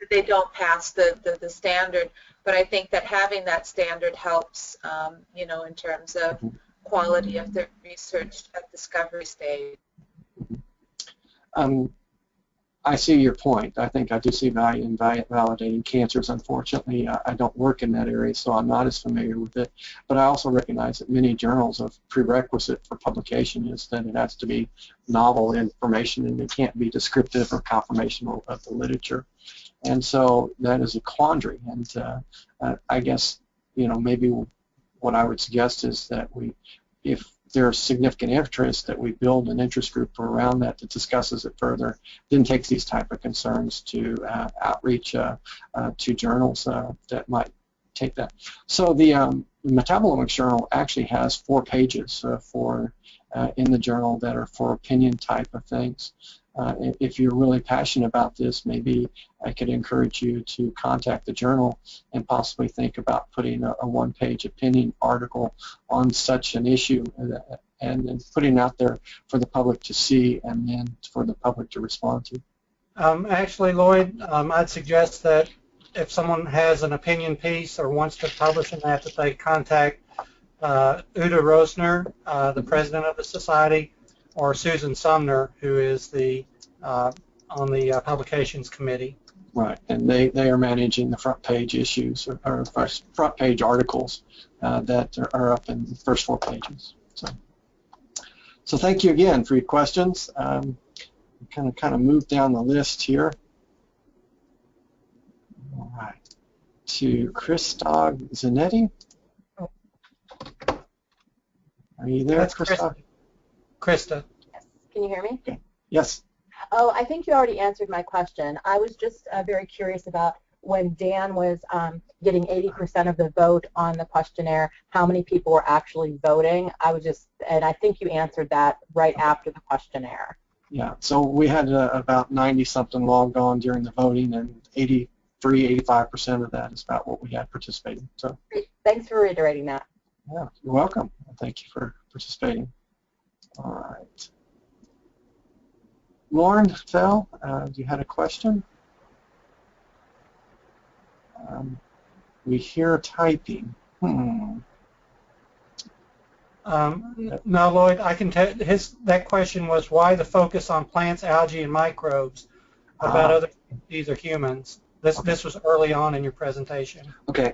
they don't pass the standard, but I think that having that standard helps, in terms of quality of the research at discovery stage. I see your point. I think I do see value in validating cancers. Unfortunately, I don't work in that area, so I'm not as familiar with it. But I also recognize that many journals of prerequisite for publication is that it has to be novel information and it can't be descriptive or confirmational of the literature. And so that is a quandary. And I guess, maybe what I would suggest is that if there's significant interest, that we build an interest group around that discusses it further, then takes these type of concerns to outreach to journals that might take that. So the Metabolomics journal actually has 4 pages in the journal that are for opinion type of things. If you're really passionate about this, maybe I could encourage you to contact the journal and possibly think about putting a 1-page opinion article on such an issue and then putting it out there for the public to see and then for the public to respond to. Actually, Lloyd, I'd suggest that if someone has an opinion piece or wants to publish in that they contact Uta Rosner, the president of the society, or Susan Sumner, who is on the publications committee. Right, and they are managing the front page issues or front page articles that are up in the first 4 pages. So thank you again for your questions. Kind of move down the list here. All right, to Christoph Zanetti. Are you there, Christoph? Krista. Yes. Can you hear me? Okay. Yes. Oh, I think you already answered my question. I was just very curious about when Dan was getting 80% of the vote on the questionnaire, how many people were actually voting? And I think you answered that right after the questionnaire. Yeah, so we had about 90-something logged on during the voting, and 85% of that is about what we had participating. So great. Thanks for reiterating that. Yeah, you're welcome. Thank you for participating. All right. Lauren Fell, you had a question? We hear typing. No, Lloyd, I can tell that question was why the focus on plants, algae, and microbes about other species or humans. This was early on in your presentation. Okay,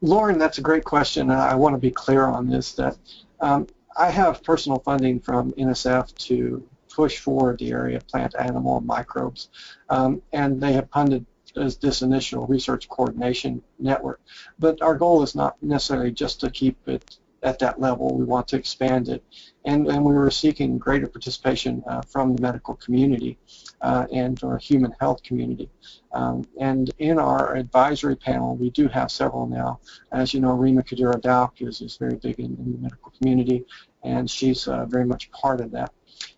Lauren, that's a great question. I want to be clear on this, that I have personal funding from NSF to push forward the area of plant, animal, and microbes, and they have funded this initial research coordination network. But our goal is not necessarily just to keep it at that level. We want to expand it, and we were seeking greater participation from the medical community and our human health community. And in our advisory panel, we do have several now. As you know, Rima Kadira-Dauk is very big in the medical community, and she's very much part of that.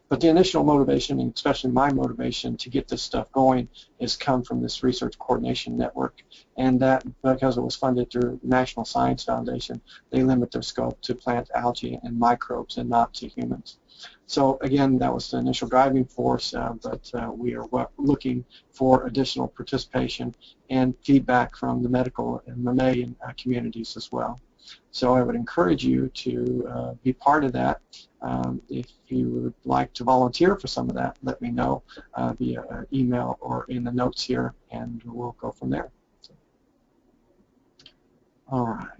But the initial motivation, and especially my motivation to get this stuff going, has come from this research coordination network, and that because it was funded through the National Science Foundation, they limit their scope to plant, algae, and microbes, and not to humans. So again, that was the initial driving force, but we are looking for additional participation and feedback from the medical and mammalian communities as well. So I would encourage you to be part of that. If you would like to volunteer for some of that, let me know via email or in the notes here, and we'll go from there. So, all right.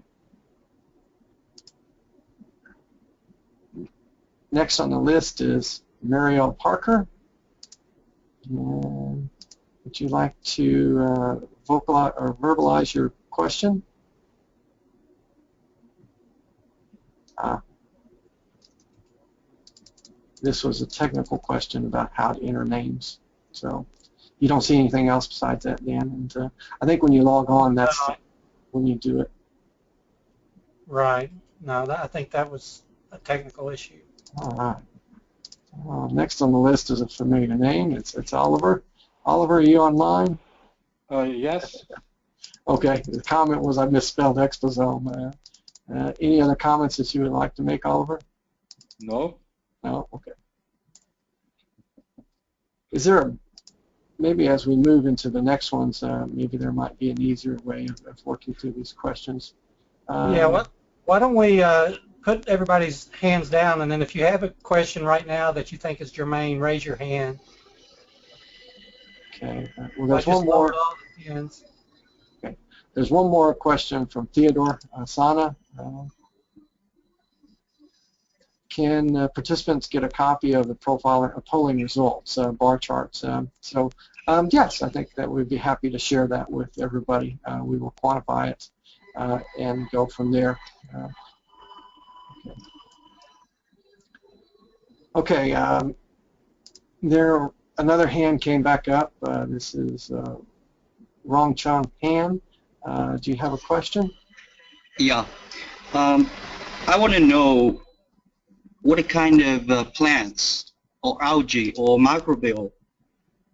Next on the list is Mariel Parker. And would you like to vocalize or verbalize your question? This was a technical question about how to enter names. So you don't see anything else besides that, Dan. And I think when you log on, that's when you do it. Right. No, I think that was a technical issue. All right. Next on the list is a familiar name. It's Oliver. Oliver, are you online? Yes. Okay. The comment was I misspelled exposome. Any other comments that you would like to make, Oliver? No. No? Okay. Is there maybe as we move into the next ones, maybe there might be an easier way of working through these questions? Yeah, why don't we put everybody's hands down, and then if you have a question right now that you think is germane, raise your hand. Okay. Well, there's one more. Okay. There's one more question from Theodore Sana. Can participants get a copy of the polling results, bar charts? Yes, I think that we'd be happy to share that with everybody. We will quantify it and go from there. Okay. Another hand came back up. This is Rong Chung Han. Do you have a question? Yeah. I want to know what kind of plants or algae or microbial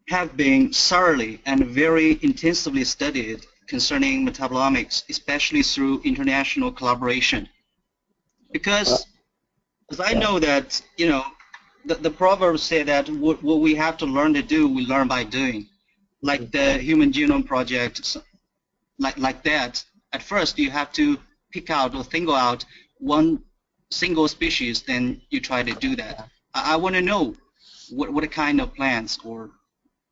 have been thoroughly and very intensively studied concerning metabolomics, especially through international collaboration. Because as I know that, you know, the proverbs say that what we have to learn to do, we learn by doing. Like the Human Genome Project, like that. At first, you have to pick out or single out one single species, then you try to do that. I want to know what kind of plants or...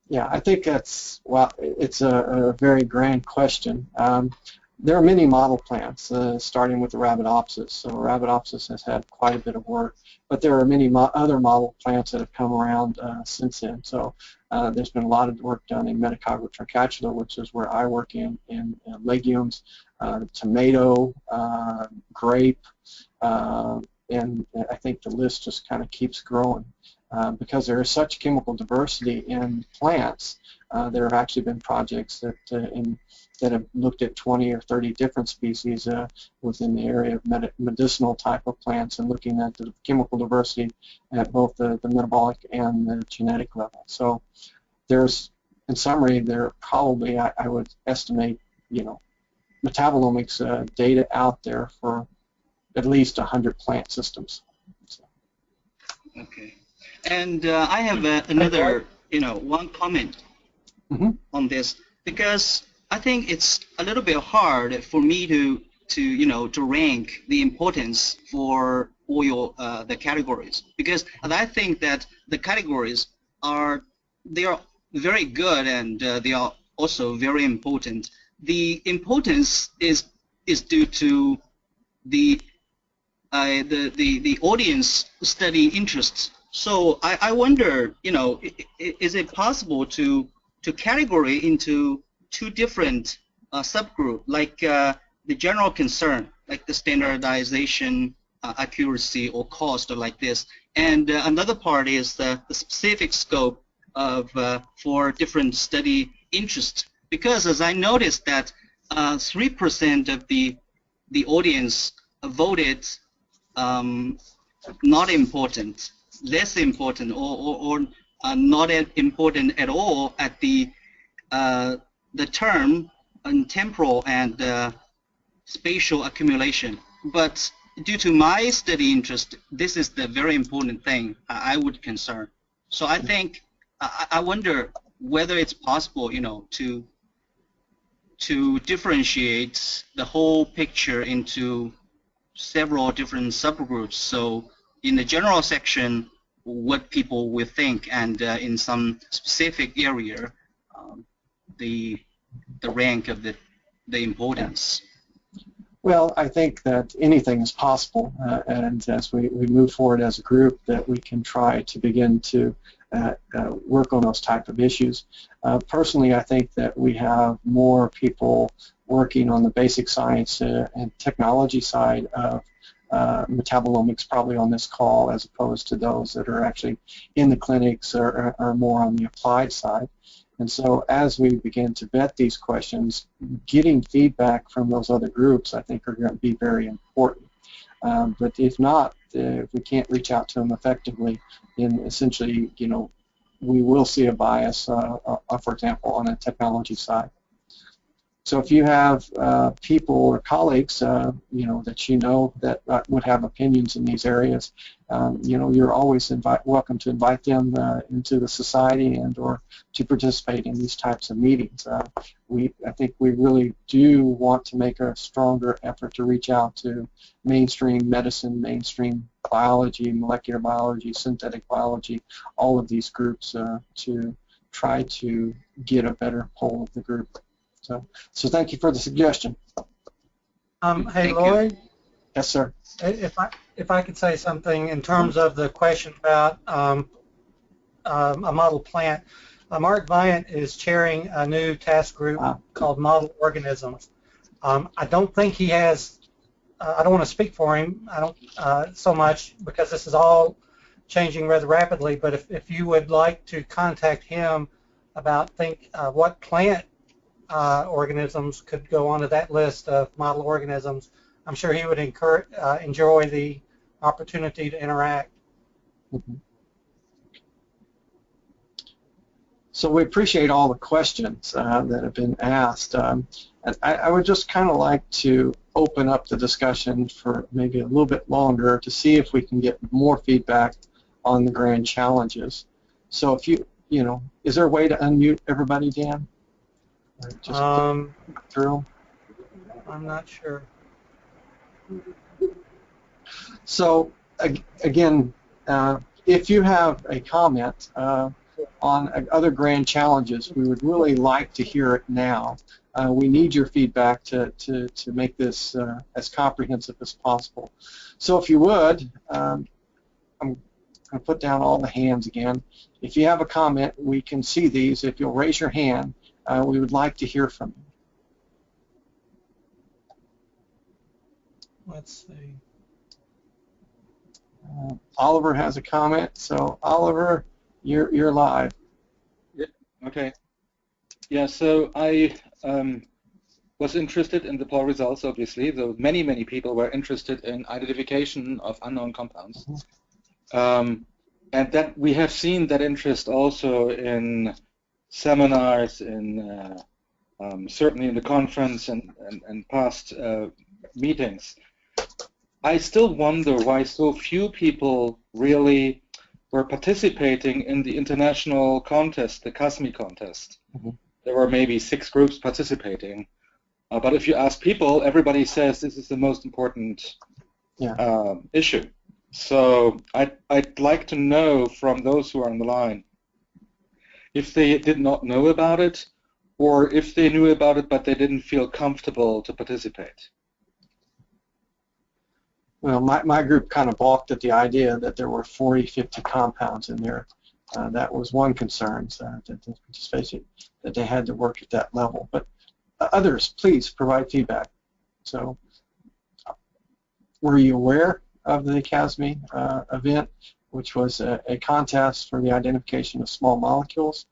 Yeah, I think that's, well, it's a very grand question. There are many model plants, starting with the Arabidopsis. So Arabidopsis has had quite a bit of work, but there are many other model plants that have come around since then. So there's been a lot of work done in Metacogla trincatula, which is where I work in legumes, tomato, grape, and I think the list just kind of keeps growing. Because there is such chemical diversity in plants, there have actually been projects that have looked at 20 or 30 different species within the area of medicinal type of plants and looking at the chemical diversity at both the metabolic and the genetic level. So there's, in summary, there probably, I would estimate, you know, metabolomics data out there for at least 100 plant systems. So. Okay. And I have another, you know, one comment on this, because I think it's a little bit hard for me to rank the importance for all the categories, because I think that the categories are very good, and they are also very important. The importance is due to the audience study interests. So I wonder, is it possible to categorize into two different subgroups, like the general concern, like the standardization, accuracy, or cost, or like this, and another part is the specific scope of for different study interests. Because as I noticed that 3% of the audience voted not important, less important, or not important at all at the term temporal and spatial accumulation. But due to my study interest, this is the very important thing I would concern. So I think I wonder whether it's possible, to differentiate the whole picture into several different subgroups. So in the general section, what people will think, and in some specific area, the rank of the importance. Well, I think that anything is possible, and as we move forward as a group, that we can try to begin to work on those type of issues. Personally, I think that we have more people working on the basic science and technology side of metabolomics probably on this call, as opposed to those that are actually in the clinics or are more on the applied side. And so as we begin to vet these questions, getting feedback from those other groups, I think, are going to be very important. But if not, if we can't reach out to them effectively, then essentially, we will see a bias, for example, on the technology side. So if you have people or colleagues, that that would have opinions in these areas, you're always welcome to invite them into the society and or to participate in these types of meetings. I think we really do want to make a stronger effort to reach out to mainstream medicine, mainstream biology, molecular biology, synthetic biology, all of these groups to try to get a better poll of the group. So thank you for the suggestion. Hey, Lloyd. Yes, sir. If I could say something in terms of the question about a model plant, Mark Viant is chairing a new task group called Model Organisms. I don't think he has. I don't want to speak for him. I don't so much, because this is all changing rather rapidly. But if you would like to contact him about what plant organisms could go onto that list of model organisms, I'm sure he would enjoy the opportunity to interact. Mm-hmm. So we appreciate all the questions that have been asked. And I would just kind of like to open up the discussion for maybe a little bit longer to see if we can get more feedback on the grand challenges. So if is there a way to unmute everybody, Dan? Just through. I'm not sure. So again, if you have a comment on other grand challenges, we would really like to hear it now. We need your feedback to make this as comprehensive as possible. So if you would, I'm going to put down all the hands again. If you have a comment, we can see these. If you'll raise your hand, we would like to hear from you. Let's see. Oliver has a comment. So Oliver, you're live. Yeah, okay. Yeah, so I was interested in the poll results, obviously. So many people were interested in identification of unknown compounds. And that we have seen that interest also in seminars, in certainly in the conference and past meetings. I still wonder why so few people really were participating in the international contest, the CASMI contest. there were maybe 6 groups participating. But if you ask people, everybody says this is the most important issue. So I'd like to know from those who are on the line if they did not know about it, or if they knew about it but they didn't feel comfortable to participate. Well, my group kind of balked at the idea that there were 40, 50 compounds in there. That was one concern, that they had to work at that level. But others, please provide feedback. So, were you aware of the CASME event, which was a contest for the identification of small molecules?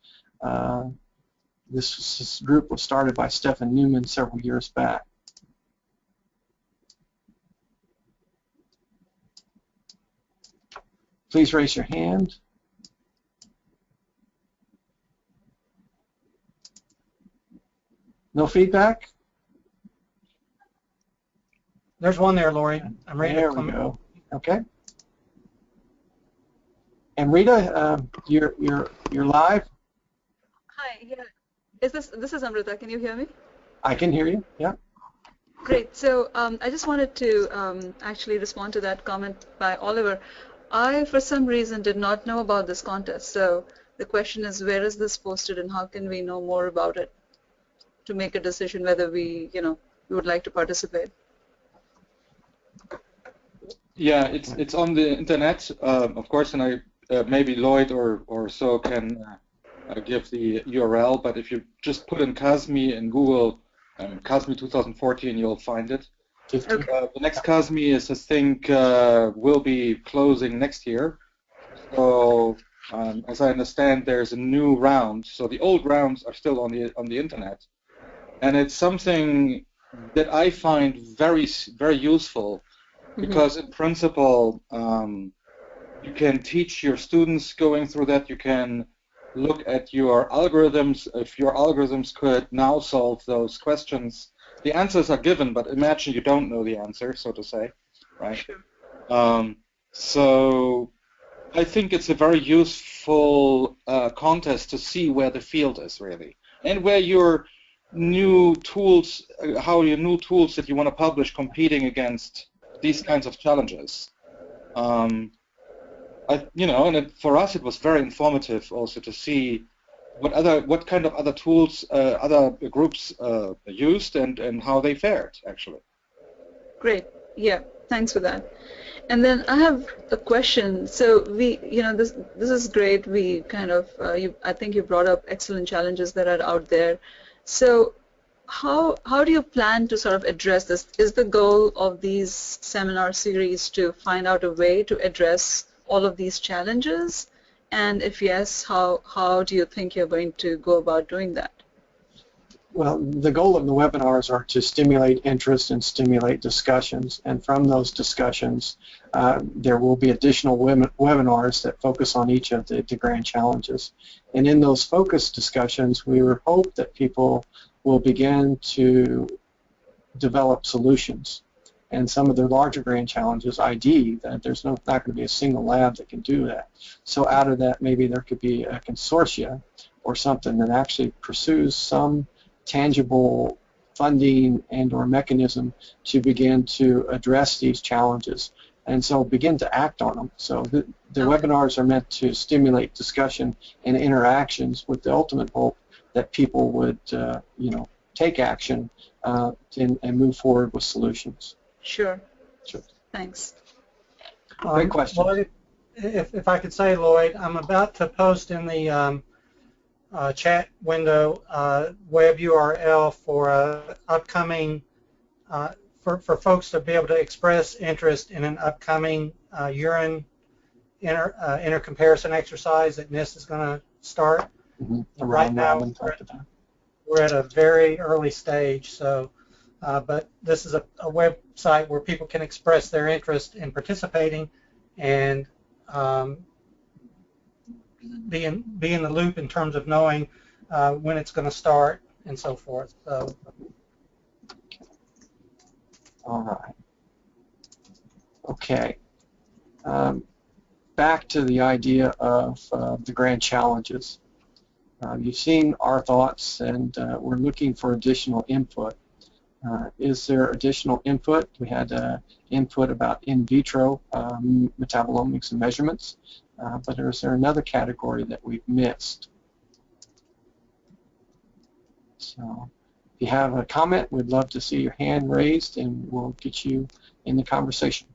This group was started by Stephen Newman several years back. Please raise your hand. No feedback? There's one there, Lloyd. I'm ready there to come. We go. Okay. And Rita, you're live. Hi. Yeah. This is Amrita? Can you hear me? I can hear you. Yeah. Great. So I just wanted to actually respond to that comment by Oliver. I, for some reason, did not know about this contest. So the question is, where is this posted, and how can we know more about it to make a decision whether we would like to participate? Yeah, it's on the internet, of course, and I maybe Lloyd or so can give the URL. But if you just put in CASME in Google, CASME 2014, you'll find it. Okay. The next CASME is, I think, will be closing next year. So, as I understand, there's a new round. So the old rounds are still on the internet, and it's something that I find very, very useful, because in principle, you can teach your students going through that. You can look at your algorithms. If your algorithms could now solve those questions, the answers are given, but imagine you don't know the answer, so to say, right? So I think it's a very useful contest to see where the field is really, and where your new tools, how your new tools that you want to publish competing against these kinds of challenges. And for us it was very informative also to see what kind of other tools other groups used and how they fared actually. Great. Yeah. Thanks for that. And then I have a question. So this is great. We kind of I think you brought up excellent challenges that are out there. So how do you plan to sort of address this? Is the goal of these seminar series to find out a way to address all of these challenges? And if yes, how do you think you're going to go about doing that? Well, the goal of the webinars are to stimulate interest and stimulate discussions. And from those discussions, there will be additional webinars that focus on each of the grand challenges. And in those focused discussions, we hope that people will begin to develop solutions. And some of the larger grand challenges, ID, that there's not going to be a single lab that can do that. So out of that, maybe there could be a consortia or something that actually pursues some tangible funding and or mechanism to begin to address these challenges, and so begin to act on them. So the webinars are meant to stimulate discussion and interactions with the ultimate hope that people would take action and move forward with solutions. Sure. Thanks. Great question. Lloyd, if I could say, Lloyd, I'm about to post in the chat window web URL for upcoming for folks to be able to express interest in an upcoming urine intercomparison exercise that NIST is going to start. Right now, we're at a very early stage, so but this is a website where people can express their interest in participating and be in the loop in terms of knowing when it's going to start and so forth. So. All right. Okay. Back to the idea of the grand challenges. You've seen our thoughts, and we're looking for additional input. Is there additional input? We had input about in vitro metabolomics and measurements, but is there another category that we've missed? So if you have a comment, we'd love to see your hand raised, and we'll get you in the conversation.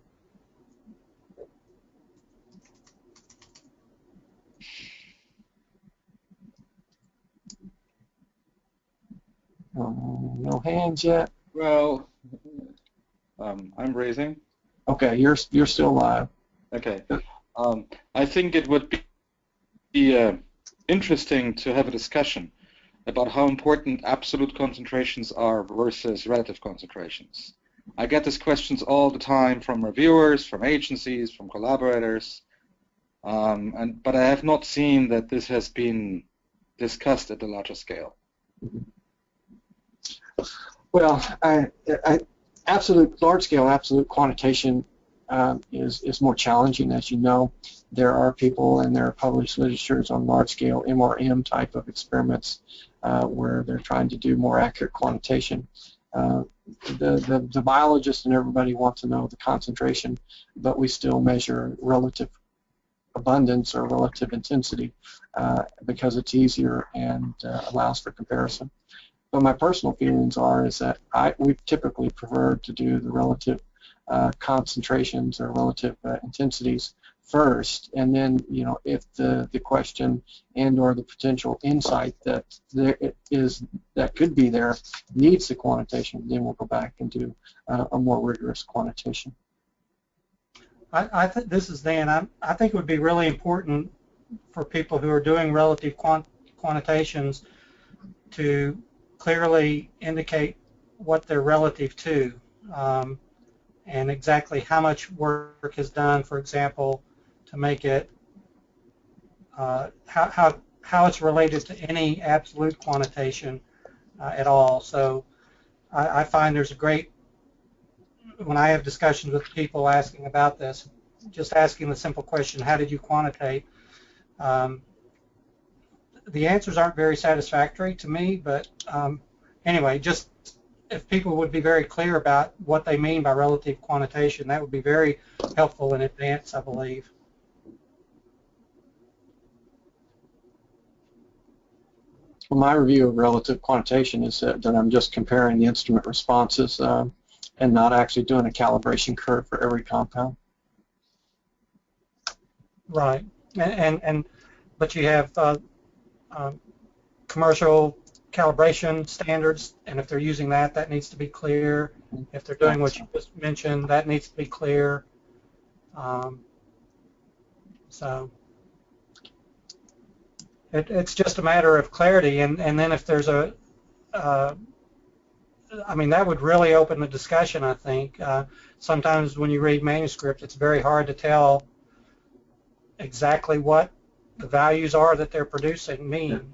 No hands yet. Well, I'm raising. Okay, you're still live. Okay. I think it would be interesting to have a discussion about how important absolute concentrations are versus relative concentrations. I get these questions all the time from reviewers, from agencies, from collaborators, but I have not seen that this has been discussed at a larger scale. Well, large-scale absolute quantitation is more challenging, as you know. There are people, and there are published literatures on large-scale MRM type of experiments where they're trying to do more accurate quantitation. The biologists and everybody want to know the concentration, but we still measure relative abundance or relative intensity because it's easier and allows for comparison. But my personal feelings is that we typically prefer to do the relative concentrations or relative intensities first, and then if the question and or the potential insight that could be there needs the quantitation, then we'll go back and do a more rigorous quantitation. I think this is Dan. I think it would be really important for people who are doing relative quantitations to clearly indicate what they're relative to, and exactly how much work is done, for example, to make it how it's related to any absolute quantitation at all. So I find there's a great, when I have discussions with people asking about this, just asking the simple question, how did you quantitate? The answers aren't very satisfactory to me, but anyway, just if people would be very clear about what they mean by relative quantitation, that would be very helpful in advance, I believe. Well, my review of relative quantitation is that I'm just comparing the instrument responses and not actually doing a calibration curve for every compound. Right, but you have commercial calibration standards, and if they're using that, that needs to be clear. If they're doing what you just mentioned, that needs to be clear. So it's just a matter of clarity, and then if there's I mean, that would really open the discussion, I think. Sometimes when you read manuscripts, it's very hard to tell exactly what the values are that they're producing mean.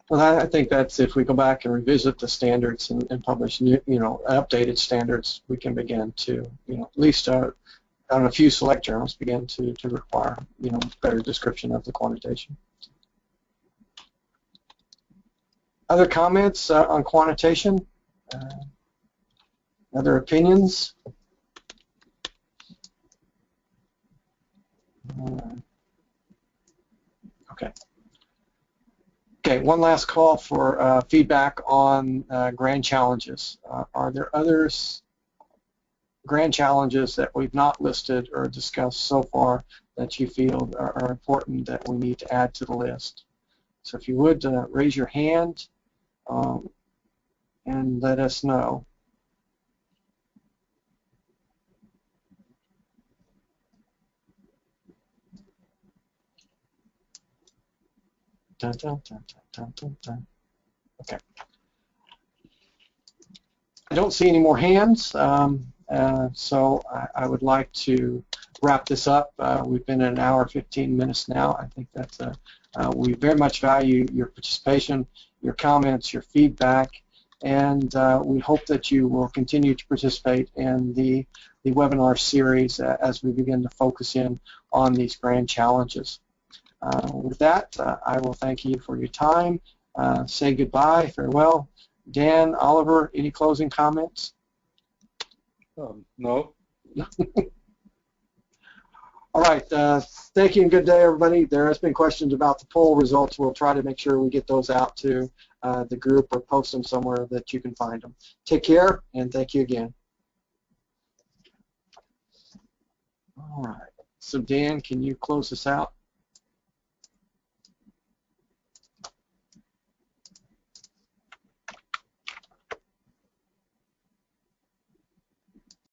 Well, I think that's if we go back and revisit the standards and publish new, updated standards, we can begin to, at least on a few select journals, begin to require, better description of the quantitation. Other comments on quantitation? Other opinions? Okay. Okay, one last call for feedback on grand challenges. Are there other grand challenges that we've not listed or discussed so far that you feel are important that we need to add to the list? So if you would, raise your hand and let us know. Dun, dun, dun, dun, dun, dun. Okay. I don't see any more hands, so I would like to wrap this up. We've been at an hour, 15 minutes now. I think that's we very much value your participation, your comments, your feedback, and we hope that you will continue to participate in the webinar series as we begin to focus in on these grand challenges. With that, I will thank you for your time. Say goodbye, farewell. Dan, Oliver, any closing comments? No. All right. Thank you and good day, everybody. There has been questions about the poll results. We'll try to make sure we get those out to the group or post them somewhere that you can find them. Take care, and thank you again. All right. So, Dan, can you close this out?